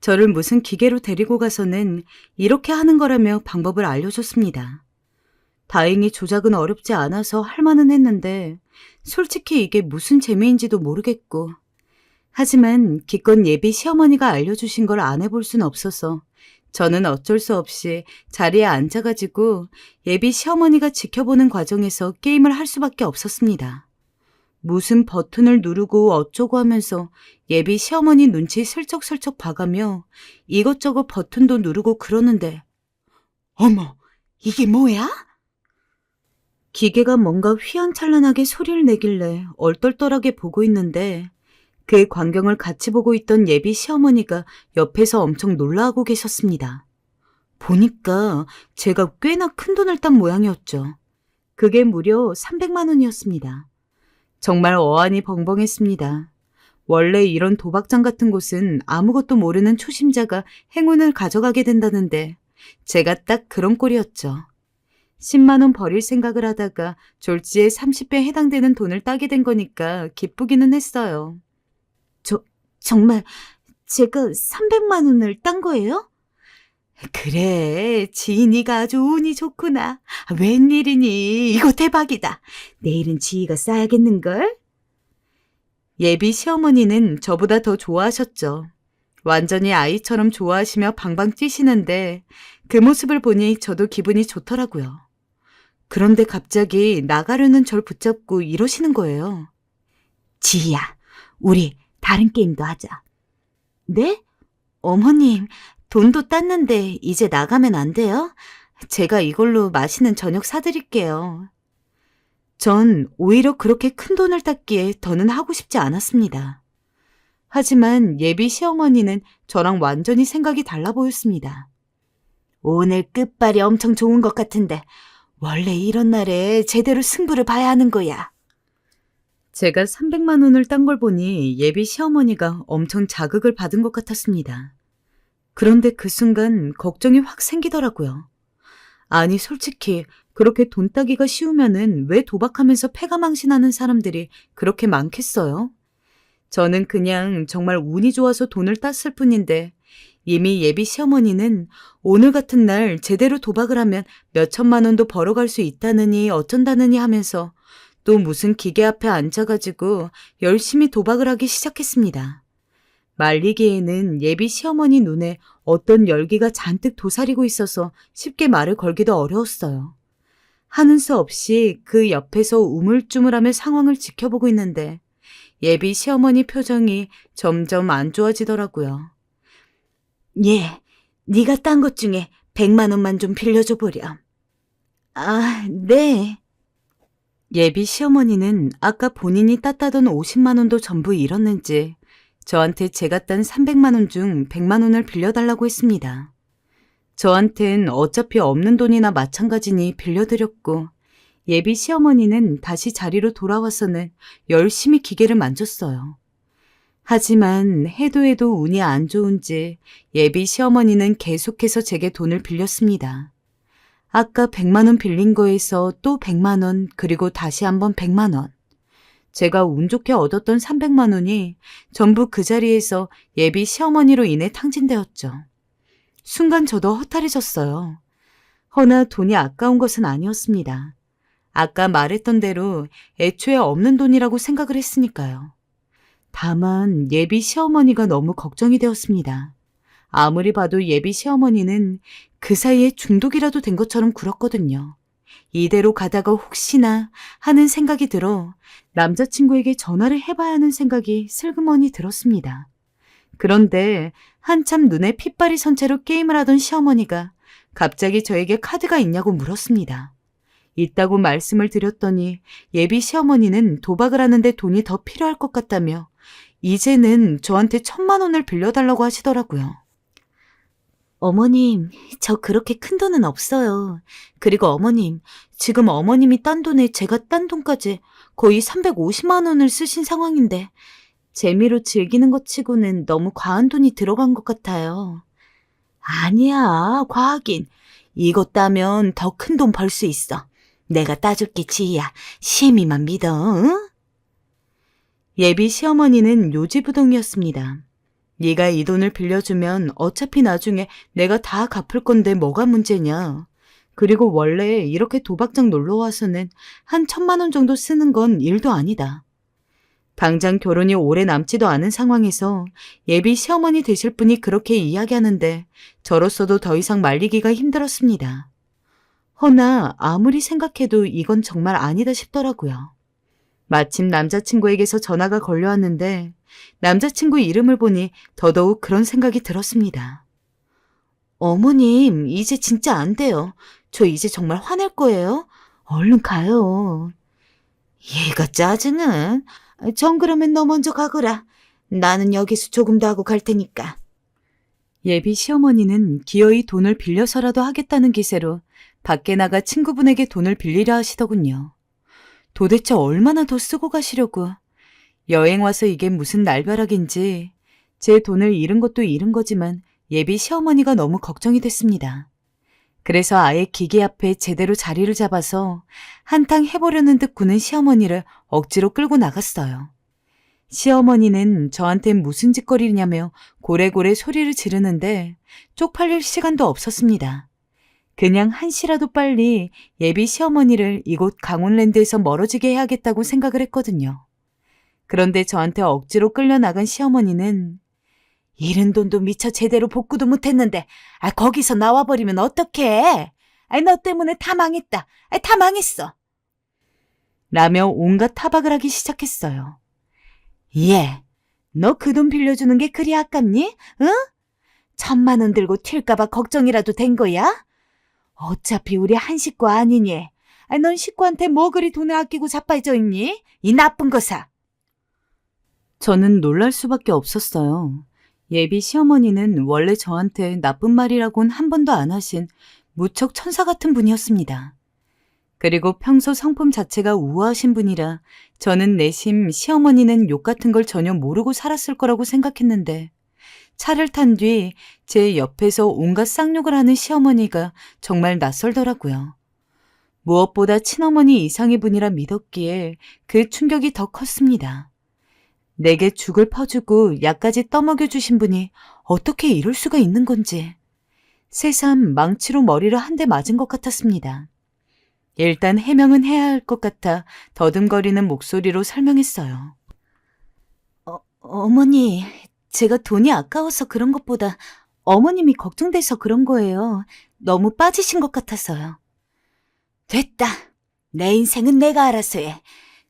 저를 무슨 기계로 데리고 가서는 이렇게 하는 거라며 방법을 알려줬습니다. 다행히 조작은 어렵지 않아서 할 만은 했는데 솔직히 이게 무슨 재미인지도 모르겠고 하지만 기껏 예비 시어머니가 알려주신 걸 안 해볼 순 없어서 저는 어쩔 수 없이 자리에 앉아가지고 예비 시어머니가 지켜보는 과정에서 게임을 할 수밖에 없었습니다. 무슨 버튼을 누르고 어쩌고 하면서 예비 시어머니 눈치 슬쩍슬쩍 봐가며 이것저것 버튼도 누르고 그러는데 어머, 이게 뭐야? 기계가 뭔가 휘황찬란하게 소리를 내길래 얼떨떨하게 보고 있는데 그 광경을 같이 보고 있던 예비 시어머니가 옆에서 엄청 놀라하고 계셨습니다. 보니까 제가 꽤나 큰 돈을 딴 모양이었죠. 그게 무려 300만 원이었습니다. 정말 어안이 벙벙했습니다. 원래 이런 도박장 같은 곳은 아무것도 모르는 초심자가 행운을 가져가게 된다는데 제가 딱 그런 꼴이었죠. 10만 원 버릴 생각을 하다가 졸지에 30배 해당되는 돈을 따게 된 거니까 기쁘기는 했어요. 정말 제가 300만 원을 딴 거예요? 그래, 지인이가 아주 운이 좋구나. 웬일이니? 이거 대박이다. 내일은 지희가 싸야겠는걸? 예비 시어머니는 저보다 더 좋아하셨죠. 완전히 아이처럼 좋아하시며 방방 뛰시는데 그 모습을 보니 저도 기분이 좋더라고요. 그런데 갑자기 나가려는 절 붙잡고 이러시는 거예요. 지희야, 우리 다른 게임도 하자. 네? 어머님, 돈도 땄는데 이제 나가면 안 돼요? 제가 이걸로 맛있는 저녁 사드릴게요. 전 오히려 그렇게 큰 돈을 땄기에 더는 하고 싶지 않았습니다. 하지만 예비 시어머니는 저랑 완전히 생각이 달라 보였습니다. 오늘 끝발이 엄청 좋은 것 같은데 원래 이런 날에 제대로 승부를 봐야 하는 거야. 제가 300만 원을 딴 걸 보니 예비 시어머니가 엄청 자극을 받은 것 같았습니다. 그런데 그 순간 걱정이 확 생기더라고요. 아니 솔직히 그렇게 돈 따기가 쉬우면은 왜 도박하면서 패가망신하는 사람들이 그렇게 많겠어요? 저는 그냥 정말 운이 좋아서 돈을 땄을 뿐인데 이미 예비 시어머니는 오늘 같은 날 제대로 도박을 하면 몇 천만 원도 벌어갈 수 있다느니 어쩐다느니 하면서 또 무슨 기계 앞에 앉아가지고 열심히 도박을 하기 시작했습니다. 말리기에는 예비 시어머니 눈에 어떤 열기가 잔뜩 도사리고 있어서 쉽게 말을 걸기도 어려웠어요. 하는 수 없이 그 옆에서 우물쭈물하며 상황을 지켜보고 있는데 예비 시어머니 표정이 점점 안 좋아지더라고요. 예, 네가 딴 것 중에 100만 원만 좀 빌려줘 보렴. 아, 네. 예비 시어머니는 아까 본인이 땄다던 50만 원도 전부 잃었는지 저한테 제가 딴 300만 원 중 100만 원을 빌려달라고 했습니다. 저한텐 어차피 없는 돈이나 마찬가지니 빌려드렸고 예비 시어머니는 다시 자리로 돌아와서는 열심히 기계를 만졌어요. 하지만 해도 해도 운이 안 좋은지 예비 시어머니는 계속해서 제게 돈을 빌렸습니다. 아까 100만 원 빌린 거에서 또 100만 원 그리고 다시 한번 100만 원. 제가 운 좋게 얻었던 300만 원이 전부 그 자리에서 예비 시어머니로 인해 탕진되었죠. 순간 저도 허탈해졌어요. 허나 돈이 아까운 것은 아니었습니다. 아까 말했던 대로 애초에 없는 돈이라고 생각을 했으니까요. 다만 예비 시어머니가 너무 걱정이 되었습니다. 아무리 봐도 예비 시어머니는 그 사이에 중독이라도 된 것처럼 굴었거든요. 이대로 가다가 혹시나 하는 생각이 들어 남자친구에게 전화를 해봐야 하는 생각이 슬그머니 들었습니다. 그런데 한참 눈에 핏발이 선 채로 게임을 하던 시어머니가 갑자기 저에게 카드가 있냐고 물었습니다. 있다고 말씀을 드렸더니 예비 시어머니는 도박을 하는데 돈이 더 필요할 것 같다며 이제는 저한테 1,000만 원을 빌려달라고 하시더라고요. 어머님, 저 그렇게 큰 돈은 없어요. 그리고 어머님, 지금 어머님이 딴 돈에 제가 딴 돈까지 거의 350만 원을 쓰신 상황인데 재미로 즐기는 것 치고는 너무 과한 돈이 들어간 것 같아요. 아니야, 과하긴. 이거 따면 더 큰 돈 벌 수 있어. 내가 따줄게, 지희야. 시애미만 믿어, 응? 예비 시어머니는 요지부동이었습니다. 네가 이 돈을 빌려주면 어차피 나중에 내가 다 갚을 건데 뭐가 문제냐. 그리고 원래 이렇게 도박장 놀러와서는 한 1,000만 원 정도 쓰는 건 일도 아니다. 당장 결혼이 오래 남지도 않은 상황에서 예비 시어머니 되실 분이 그렇게 이야기하는데 저로서도 더 이상 말리기가 힘들었습니다. 허나 아무리 생각해도 이건 정말 아니다 싶더라고요. 마침 남자친구에게서 전화가 걸려왔는데 남자친구 이름을 보니 더더욱 그런 생각이 들었습니다. 어머님, 이제 진짜 안 돼요. 저 이제 정말 화낼 거예요. 얼른 가요. 얘가 짜증은. 전 그러면 너 먼저 가거라. 나는 여기서 조금 더 하고 갈 테니까. 예비 시어머니는 기어이 돈을 빌려서라도 하겠다는 기세로 밖에 나가 친구분에게 돈을 빌리려 하시더군요. 도대체 얼마나 더 쓰고 가시려고. 여행 와서 이게 무슨 날벼락인지 제 돈을 잃은 것도 잃은 거지만 예비 시어머니가 너무 걱정이 됐습니다. 그래서 아예 기계 앞에 제대로 자리를 잡아서 한탕 해보려는 듯 구는 시어머니를 억지로 끌고 나갔어요. 시어머니는 저한테 무슨 짓거리냐며 고래고래 소리를 지르는데 쪽팔릴 시간도 없었습니다. 그냥 한시라도 빨리 예비 시어머니를 이곳 강원랜드에서 멀어지게 해야겠다고 생각을 했거든요. 그런데 저한테 억지로 끌려나간 시어머니는 잃은 돈도 미처 제대로 복구도 못했는데 거기서 나와버리면 어떡해? 너 때문에 다 망했다. 다 망했어. 라며 온갖 타박을 하기 시작했어요. 예, 너 그 돈 빌려주는 게 그리 아깝니? 응? 1,000만 원 들고 튈까봐 걱정이라도 된 거야? 어차피 우리 한 식구 아니니. 넌 식구한테 뭐 그리 돈을 아끼고 자빠져 있니? 이 나쁜 거사. 저는 놀랄 수밖에 없었어요. 예비 시어머니는 원래 저한테 나쁜 말이라고는 한 번도 안 하신 무척 천사 같은 분이었습니다. 그리고 평소 성품 자체가 우아하신 분이라 저는 내심 시어머니는 욕 같은 걸 전혀 모르고 살았을 거라고 생각했는데 차를 탄 뒤 제 옆에서 온갖 쌍욕을 하는 시어머니가 정말 낯설더라고요. 무엇보다 친어머니 이상의 분이라 믿었기에 그 충격이 더 컸습니다. 내게 죽을 퍼주고 약까지 떠먹여 주신 분이 어떻게 이럴 수가 있는 건지 새삼 망치로 머리를 한 대 맞은 것 같았습니다. 일단 해명은 해야 할 것 같아 더듬거리는 목소리로 설명했어요. 어머니, 제가 돈이 아까워서 그런 것보다 어머님이 걱정돼서 그런 거예요. 너무 빠지신 것 같아서요. 됐다. 내 인생은 내가 알아서 해.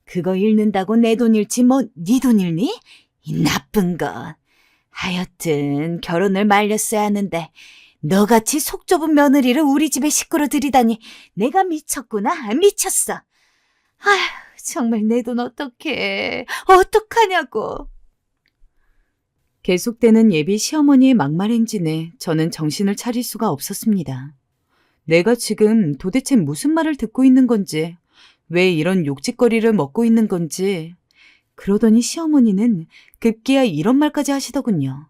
그거 잃는다고 내 돈 잃지 뭐 네 돈 잃니? 이 나쁜 것. 하여튼 결혼을 말렸어야 하는데 너같이 속 좁은 며느리를 우리 집에 식구로 들이다니 내가 미쳤구나. 미쳤어. 아휴, 정말 내 돈 어떡해. 어떡하냐고. 계속되는 예비 시어머니의 막말 행진에 저는 정신을 차릴 수가 없었습니다. 내가 지금 도대체 무슨 말을 듣고 있는 건지, 왜 이런 욕짓거리를 먹고 있는 건지, 그러더니 시어머니는 급기야 이런 말까지 하시더군요.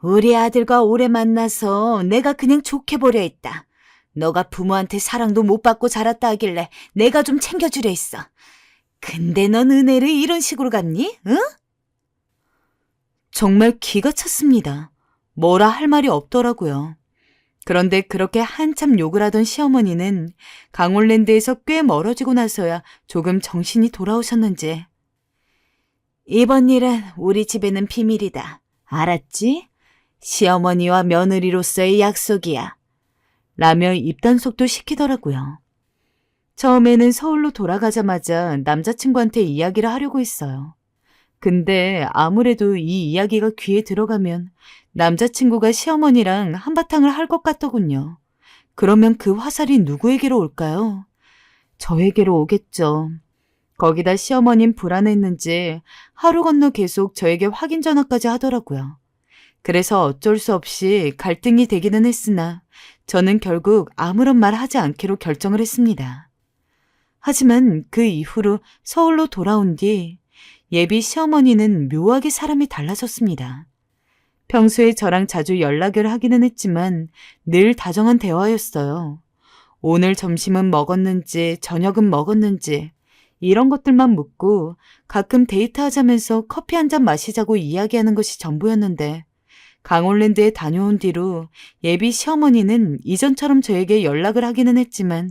우리 아들과 오래 만나서 내가 그냥 좋게 보려 했다. 너가 부모한테 사랑도 못 받고 자랐다 하길래 내가 좀 챙겨주려 했어. 근데 넌 은혜를 이런 식으로 갚니? 응? 정말 기가 찼습니다. 뭐라 할 말이 없더라고요. 그런데 그렇게 한참 욕을 하던 시어머니는 강원랜드에서 꽤 멀어지고 나서야 조금 정신이 돌아오셨는지 이번 일은 우리 집에는 비밀이다. 알았지? 시어머니와 며느리로서의 약속이야. 라며 입단속도 시키더라고요. 처음에는 서울로 돌아가자마자 남자친구한테 이야기를 하려고 했어요. 근데 아무래도 이 이야기가 귀에 들어가면 남자친구가 시어머니랑 한바탕을 할 것 같더군요. 그러면 그 화살이 누구에게로 올까요? 저에게로 오겠죠. 거기다 시어머님 불안했는지 하루 건너 계속 저에게 확인 전화까지 하더라고요. 그래서 어쩔 수 없이 갈등이 되기는 했으나 저는 결국 아무런 말 하지 않기로 결정을 했습니다. 하지만 그 이후로 서울로 돌아온 뒤 예비 시어머니는 묘하게 사람이 달라졌습니다. 평소에 저랑 자주 연락을 하기는 했지만 늘 다정한 대화였어요. 오늘 점심은 먹었는지 저녁은 먹었는지 이런 것들만 묻고 가끔 데이트하자면서 커피 한 잔 마시자고 이야기하는 것이 전부였는데 강원랜드에 다녀온 뒤로 예비 시어머니는 이전처럼 저에게 연락을 하기는 했지만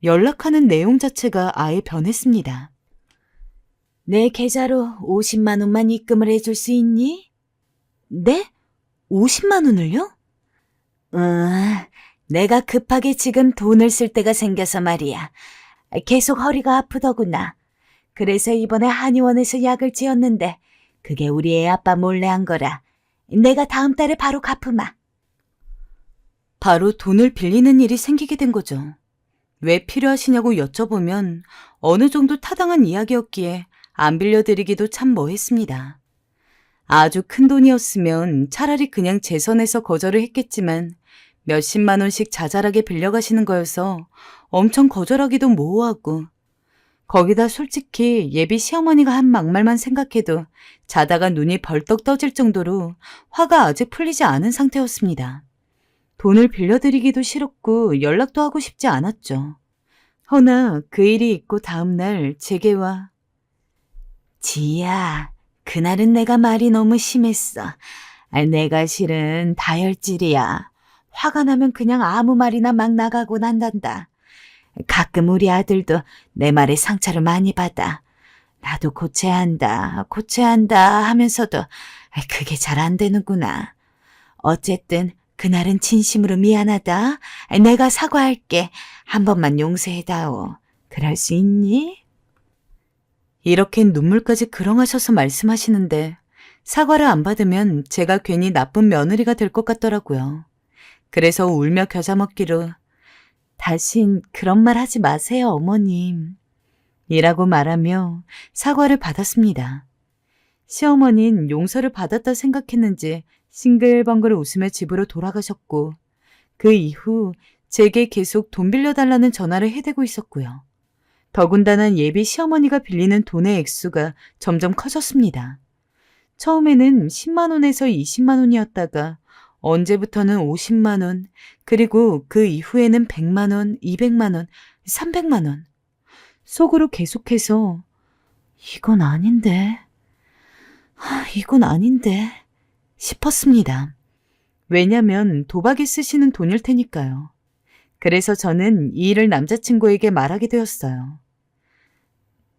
연락하는 내용 자체가 아예 변했습니다. 내 계좌로 50만 원만 입금을 해줄 수 있니? 네? 50만 원을요? 내가 급하게 지금 돈을 쓸 때가 생겨서 말이야. 계속 허리가 아프더구나. 그래서 이번에 한의원에서 약을 지었는데 그게 우리 애 아빠 몰래 한 거라. 내가 다음 달에 바로 갚으마. 바로 돈을 빌리는 일이 생기게 된 거죠. 왜 필요하시냐고 여쭤보면 어느 정도 타당한 이야기였기에 안 빌려드리기도 참 뭐했습니다. 아주 큰 돈이었으면 차라리 그냥 제 선에서 거절을 했겠지만 몇십만 원씩 자잘하게 빌려가시는 거여서 엄청 거절하기도 모호하고 거기다 솔직히 예비 시어머니가 한 막말만 생각해도 자다가 눈이 벌떡 떠질 정도로 화가 아직 풀리지 않은 상태였습니다. 돈을 빌려드리기도 싫었고 연락도 하고 싶지 않았죠. 허나 그 일이 있고 다음날 제게와 지희야, 그날은 내가 말이 너무 심했어. 내가 실은 다혈질이야. 화가 나면 그냥 아무 말이나 막 나가고 난단다. 가끔 우리 아들도 내 말에 상처를 많이 받아. 나도 고쳐야 한다 하면서도 그게 잘 안 되는구나. 어쨌든 그날은 진심으로 미안하다. 내가 사과할게. 한 번만 용서해다오. 그럴 수 있니? 이렇게 눈물까지 그렁하셔서 말씀하시는데 사과를 안 받으면 제가 괜히 나쁜 며느리가 될 것 같더라고요. 그래서 울며 겨자 먹기로 다신 그런 말 하지 마세요, 어머님. 이라고 말하며 사과를 받았습니다. 시어머니는 용서를 받았다 생각했는지 싱글벙글 웃으며 집으로 돌아가셨고 그 이후 제게 계속 돈 빌려달라는 전화를 해대고 있었고요. 더군다나 예비 시어머니가 빌리는 돈의 액수가 점점 커졌습니다. 처음에는 10만 원에서 20만 원이었다가 언제부터는 50만 원, 그리고 그 이후에는 100만 원, 200만 원, 300만 원. 속으로 계속해서 이건 아닌데 싶었습니다. 왜냐면 도박에 쓰시는 돈일 테니까요. 그래서 저는 이 일을 남자친구에게 말하게 되었어요.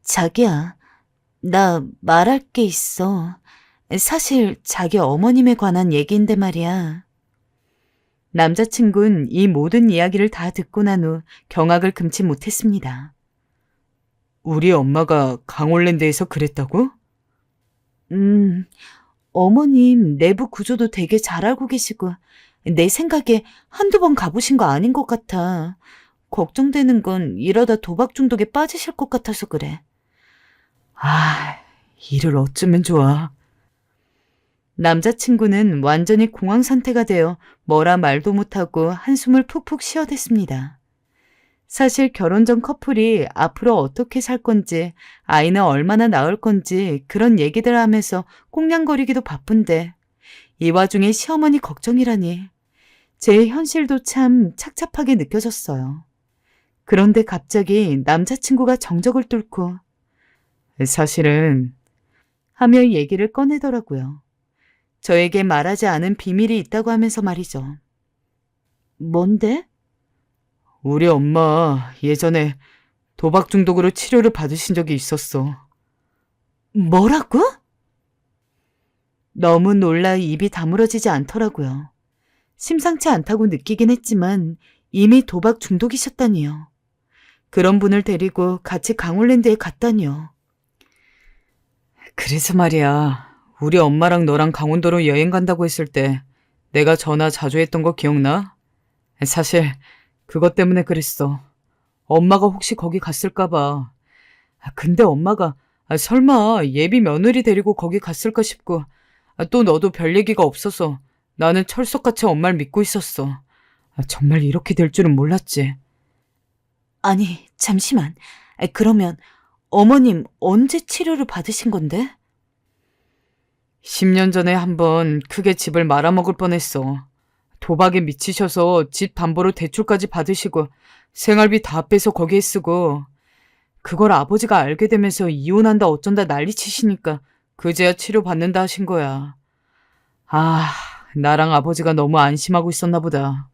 자기야, 나 말할 게 있어. 사실 자기 어머님에 관한 얘기인데 말이야. 남자친구는 이 모든 이야기를 다 듣고 난 후 경악을 금치 못했습니다. 우리 엄마가 강원랜드에서 그랬다고? 어머님 내부 구조도 되게 잘 알고 계시고 내 생각에 한두 번 가보신 거 아닌 것 같아. 걱정되는 건 이러다 도박 중독에 빠지실 것 같아서 그래. 아, 이를 어쩌면 좋아. 남자친구는 완전히 공황 상태가 되어 뭐라 말도 못하고 한숨을 푹푹 쉬어댔습니다. 사실 결혼 전 커플이 앞으로 어떻게 살 건지, 아이는 얼마나 낳을 건지 그런 얘기들 하면서 꽁냥거리기도 바쁜데 이 와중에 시어머니 걱정이라니 제 현실도 참 착잡하게 느껴졌어요. 그런데 갑자기 남자친구가 정적을 뚫고 사실은 하며 얘기를 꺼내더라고요. 저에게 말하지 않은 비밀이 있다고 하면서 말이죠. 뭔데? 우리 엄마 예전에 도박 중독으로 치료를 받으신 적이 있었어. 뭐라고? 너무 놀라 입이 다물어지지 않더라고요. 심상치 않다고 느끼긴 했지만 이미 도박 중독이셨다니요. 그런 분을 데리고 같이 강원랜드에 갔다니요. 그래서 말이야. 우리 엄마랑 너랑 강원도로 여행 간다고 했을 때 내가 전화 자주 했던 거 기억나? 사실 그것 때문에 그랬어. 엄마가 혹시 거기 갔을까 봐. 근데 엄마가 설마 예비 며느리 데리고 거기 갔을까 싶고 또 너도 별 얘기가 없어서 나는 철석같이 엄마를 믿고 있었어. 정말 이렇게 될 줄은 몰랐지. 아니, 잠시만. 그러면 어머님 언제 치료를 받으신 건데? 10년 전에 한번 크게 집을 말아먹을 뻔했어. 도박에 미치셔서 집 담보로 대출까지 받으시고 생활비 다 빼서 거기에 쓰고 그걸 아버지가 알게 되면서 이혼한다 어쩐다 난리치시니까 그제야 치료받는다 하신 거야. 아, 나랑 아버지가 너무 안심하고 있었나 보다.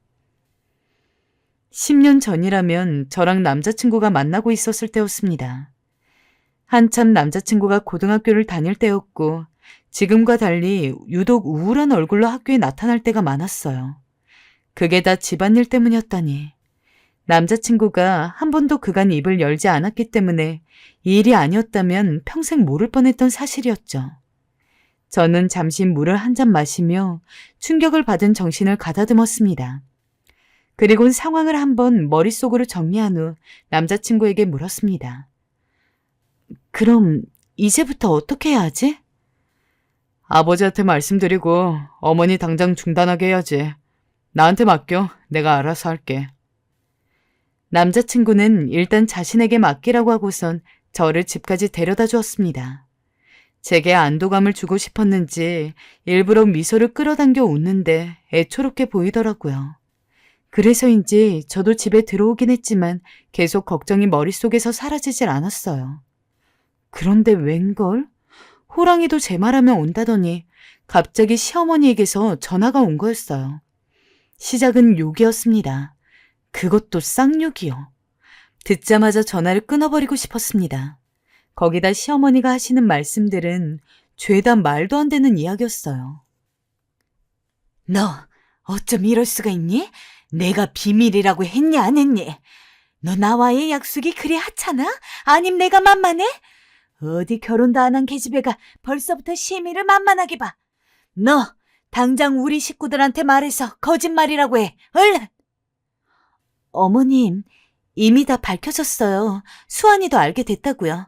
10년 전이라면 저랑 남자친구가 만나고 있었을 때였습니다. 한참 남자친구가 고등학교를 다닐 때였고 지금과 달리 유독 우울한 얼굴로 학교에 나타날 때가 많았어요. 그게 다 집안일 때문이었다니. 남자친구가 한 번도 그간 입을 열지 않았기 때문에 이 일이 아니었다면 평생 모를 뻔했던 사실이었죠. 저는 잠시 물을 한 잔 마시며 충격을 받은 정신을 가다듬었습니다. 그리고는 상황을 한번 머릿속으로 정리한 후 남자친구에게 물었습니다. 그럼 이제부터 어떻게 해야 하지? 아버지한테 말씀드리고 어머니 당장 중단하게 해야지. 나한테 맡겨. 내가 알아서 할게. 남자친구는 일단 자신에게 맡기라고 하고선 저를 집까지 데려다 주었습니다. 제게 안도감을 주고 싶었는지 일부러 미소를 끌어당겨 웃는데 애초롭게 보이더라고요. 그래서인지 저도 집에 들어오긴 했지만 계속 걱정이 머릿속에서 사라지질 않았어요. 그런데 웬걸? 호랑이도 제 말하면 온다더니 갑자기 시어머니에게서 전화가 온 거였어요. 시작은 욕이었습니다. 그것도 쌍욕이요. 듣자마자 전화를 끊어버리고 싶었습니다. 거기다 시어머니가 하시는 말씀들은 죄다 말도 안 되는 이야기였어요. 너 어쩜 이럴 수가 있니? 내가 비밀이라고 했니 안 했니? 너 나와의 약속이 그리 하찮아? 아님 내가 만만해? 어디 결혼도 안 한 계집애가 벌써부터 시미를 만만하게 봐. 너 당장 우리 식구들한테 말해서 거짓말이라고 해. 얼른! 어머님, 이미 다 밝혀졌어요. 수환이도 알게 됐다고요.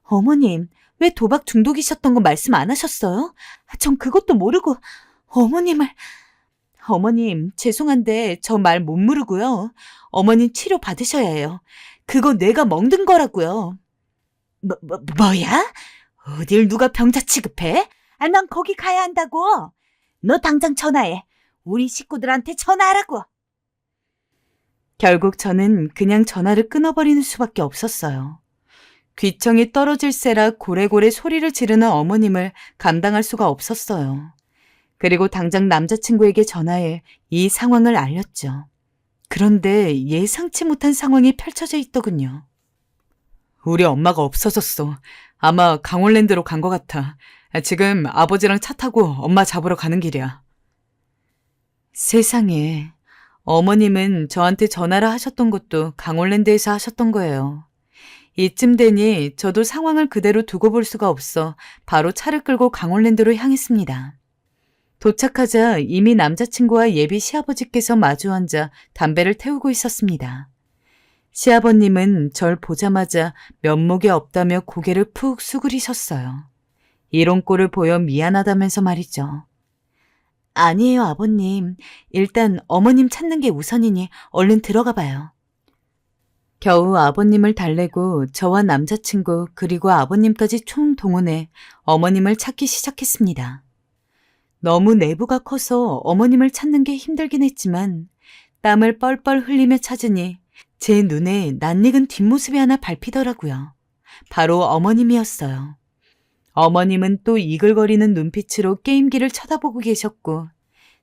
어머님, 왜 도박 중독이셨던 거 말씀 안 하셨어요? 전 그것도 모르고 어머님, 죄송한데 저 말 못 모르고요. 어머님 치료 받으셔야 해요. 그거 뇌가 멍든 거라고요. 뭐야? 어딜 누가 병자 취급해? 난 거기 가야 한다고. 너 당장 전화해. 우리 식구들한테 전화하라고. 결국 저는 그냥 전화를 끊어버리는 수밖에 없었어요. 귀청이 떨어질세라 고래고래 소리를 지르는 어머님을 감당할 수가 없었어요. 그리고 당장 남자친구에게 전화해 이 상황을 알렸죠. 그런데 예상치 못한 상황이 펼쳐져 있더군요. 우리 엄마가 없어졌어. 아마 강원랜드로 간 것 같아. 지금 아버지랑 차 타고 엄마 잡으러 가는 길이야. 세상에, 어머님은 저한테 전화를 하셨던 것도 강원랜드에서 하셨던 거예요. 이쯤 되니 저도 상황을 그대로 두고 볼 수가 없어 바로 차를 끌고 강원랜드로 향했습니다. 도착하자 이미 남자친구와 예비 시아버지께서 마주 앉아 담배를 태우고 있었습니다. 시아버님은 절 보자마자 면목이 없다며 고개를 푹 수그리셨어요. 이런 꼴을 보여 미안하다면서 말이죠. 아니에요, 아버님. 일단 어머님 찾는 게 우선이니 얼른 들어가 봐요. 겨우 아버님을 달래고 저와 남자친구 그리고 아버님까지 총동원해 어머님을 찾기 시작했습니다. 너무 내부가 커서 어머님을 찾는 게 힘들긴 했지만 땀을 뻘뻘 흘리며 찾으니 제 눈에 낯익은 뒷모습이 하나 밟히더라고요. 바로 어머님이었어요. 어머님은 또 이글거리는 눈빛으로 게임기를 쳐다보고 계셨고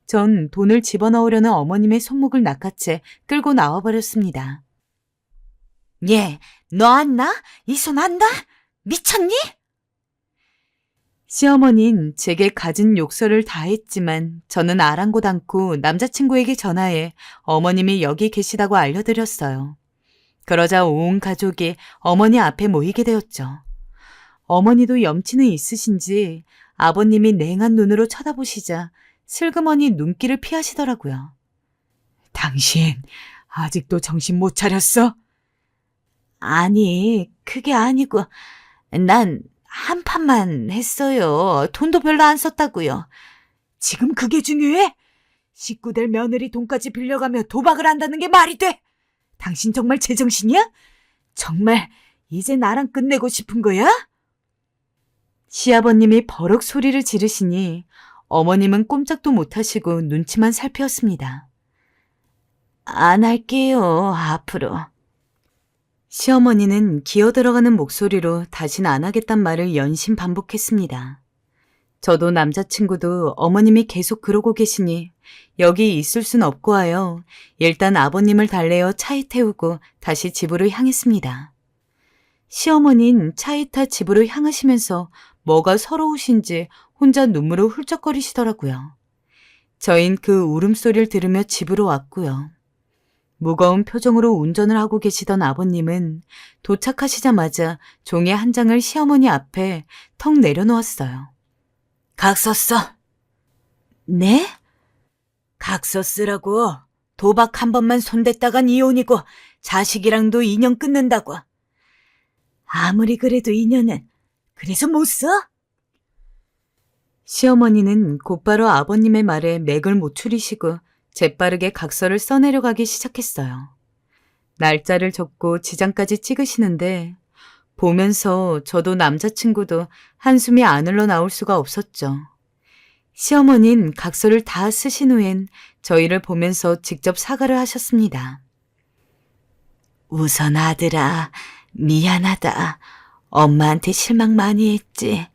전 돈을 집어넣으려는 어머님의 손목을 낚아채 끌고 나와버렸습니다. 얘, 너 안나? 이 손 안나? 미쳤니? 시어머니는 제게 갖은 욕설을 다 했지만 저는 아랑곳 않고 남자친구에게 전화해 어머님이 여기 계시다고 알려드렸어요. 그러자 온 가족이 어머니 앞에 모이게 되었죠. 어머니도 염치는 있으신지 아버님이 냉한 눈으로 쳐다보시자 슬그머니 눈길을 피하시더라고요. 당신 아직도 정신 못 차렸어? 아니, 그게 아니고 난 한 판만 했어요. 돈도 별로 안 썼다고요. 지금 그게 중요해? 식구들 며느리 돈까지 빌려가며 도박을 한다는 게 말이 돼? 당신 정말 제정신이야? 정말 이제 나랑 끝내고 싶은 거야? 시아버님이 버럭 소리를 지르시니 어머님은 꼼짝도 못하시고 눈치만 살피었습니다. 안 할게요, 앞으로. 시어머니는 기어들어가는 목소리로 다신 안 하겠단 말을 연신 반복했습니다. 저도 남자친구도 어머님이 계속 그러고 계시니 여기 있을 순 없고 하여 일단 아버님을 달래어 차에 태우고 다시 집으로 향했습니다. 시어머니는 차에 타 집으로 향하시면서 뭐가 서러우신지 혼자 눈물을 훌쩍거리시더라고요. 저흰 그 울음소리를 들으며 집으로 왔고요. 무거운 표정으로 운전을 하고 계시던 아버님은 도착하시자마자 종이 한 장을 시어머니 앞에 턱 내려놓았어요. 각서 써. 네? 각서 쓰라고. 도박 한 번만 손댔다간 이혼이고 자식이랑도 인연 끊는다고. 아무리 그래도 인연은 그래서 못 써? 시어머니는 곧바로 아버님의 말에 맥을 못 추리시고 재빠르게 각서를 써내려가기 시작했어요. 날짜를 적고 지장까지 찍으시는데 보면서 저도 남자친구도 한숨이 안 흘러나올 수가 없었죠. 시어머니는 각서를 다 쓰신 후엔 저희를 보면서 직접 사과를 하셨습니다. 우선 아들아, 미안하다. 엄마한테 실망 많이 했지.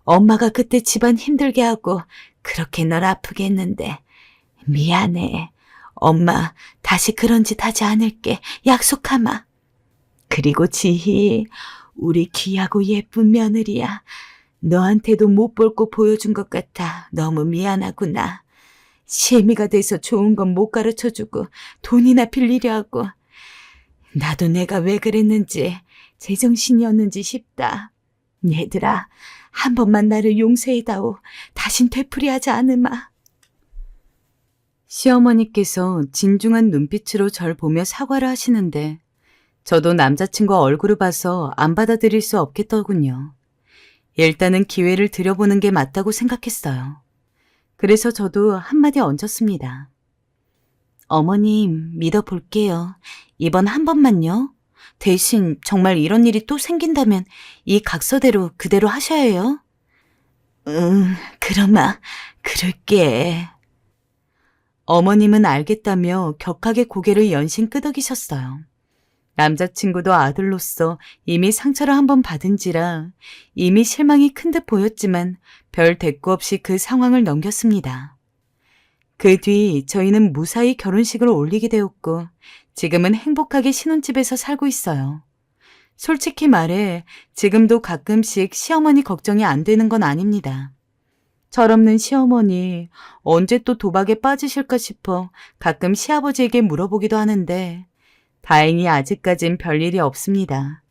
엄마가 그때 집안 힘들게 하고 그렇게 널 아프게 했는데 미안해. 엄마 다시 그런 짓 하지 않을게. 약속하마. 그리고 지희, 우리 귀하고 예쁜 며느리야. 너한테도 못 볼 거 보여준 것 같아. 너무 미안하구나. 시애미가 돼서 좋은 건 못 가르쳐주고 돈이나 빌리려 하고. 나도 내가 왜 그랬는지 제정신이었는지 싶다. 얘들아, 한 번만 나를 용서해다오. 다신 되풀이하지 않으마. 시어머니께서 진중한 눈빛으로 절 보며 사과를 하시는데 저도 남자친구 얼굴을 봐서 안 받아들일 수 없겠더군요. 일단은 기회를 드려보는 게 맞다고 생각했어요. 그래서 저도 한마디 얹었습니다. 어머님, 믿어볼게요. 이번 한 번만요. 대신 정말 이런 일이 또 생긴다면 이 각서대로 그대로 하셔야 해요. 그러마, 그럴게. 어머님은 알겠다며 격하게 고개를 연신 끄덕이셨어요. 남자친구도 아들로서 이미 상처를 한 번 받은지라 이미 실망이 큰 듯 보였지만 별 대꾸 없이 그 상황을 넘겼습니다. 그 뒤 저희는 무사히 결혼식을 올리게 되었고 지금은 행복하게 신혼집에서 살고 있어요. 솔직히 말해 지금도 가끔씩 시어머니 걱정이 안 되는 건 아닙니다. 철없는 시어머니 언제 또 도박에 빠지실까 싶어 가끔 시아버지에게 물어보기도 하는데 다행히 아직까진 별일이 없습니다.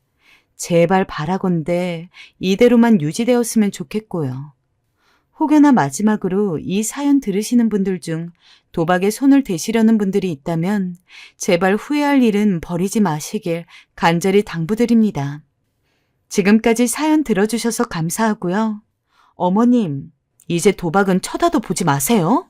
제발 바라건대 이대로만 유지되었으면 좋겠고요. 혹여나 마지막으로 이 사연 들으시는 분들 중 도박에 손을 대시려는 분들이 있다면 제발 후회할 일은 버리지 마시길 간절히 당부드립니다. 지금까지 사연 들어주셔서 감사하고요. 어머님, 이제 도박은 쳐다도 보지 마세요.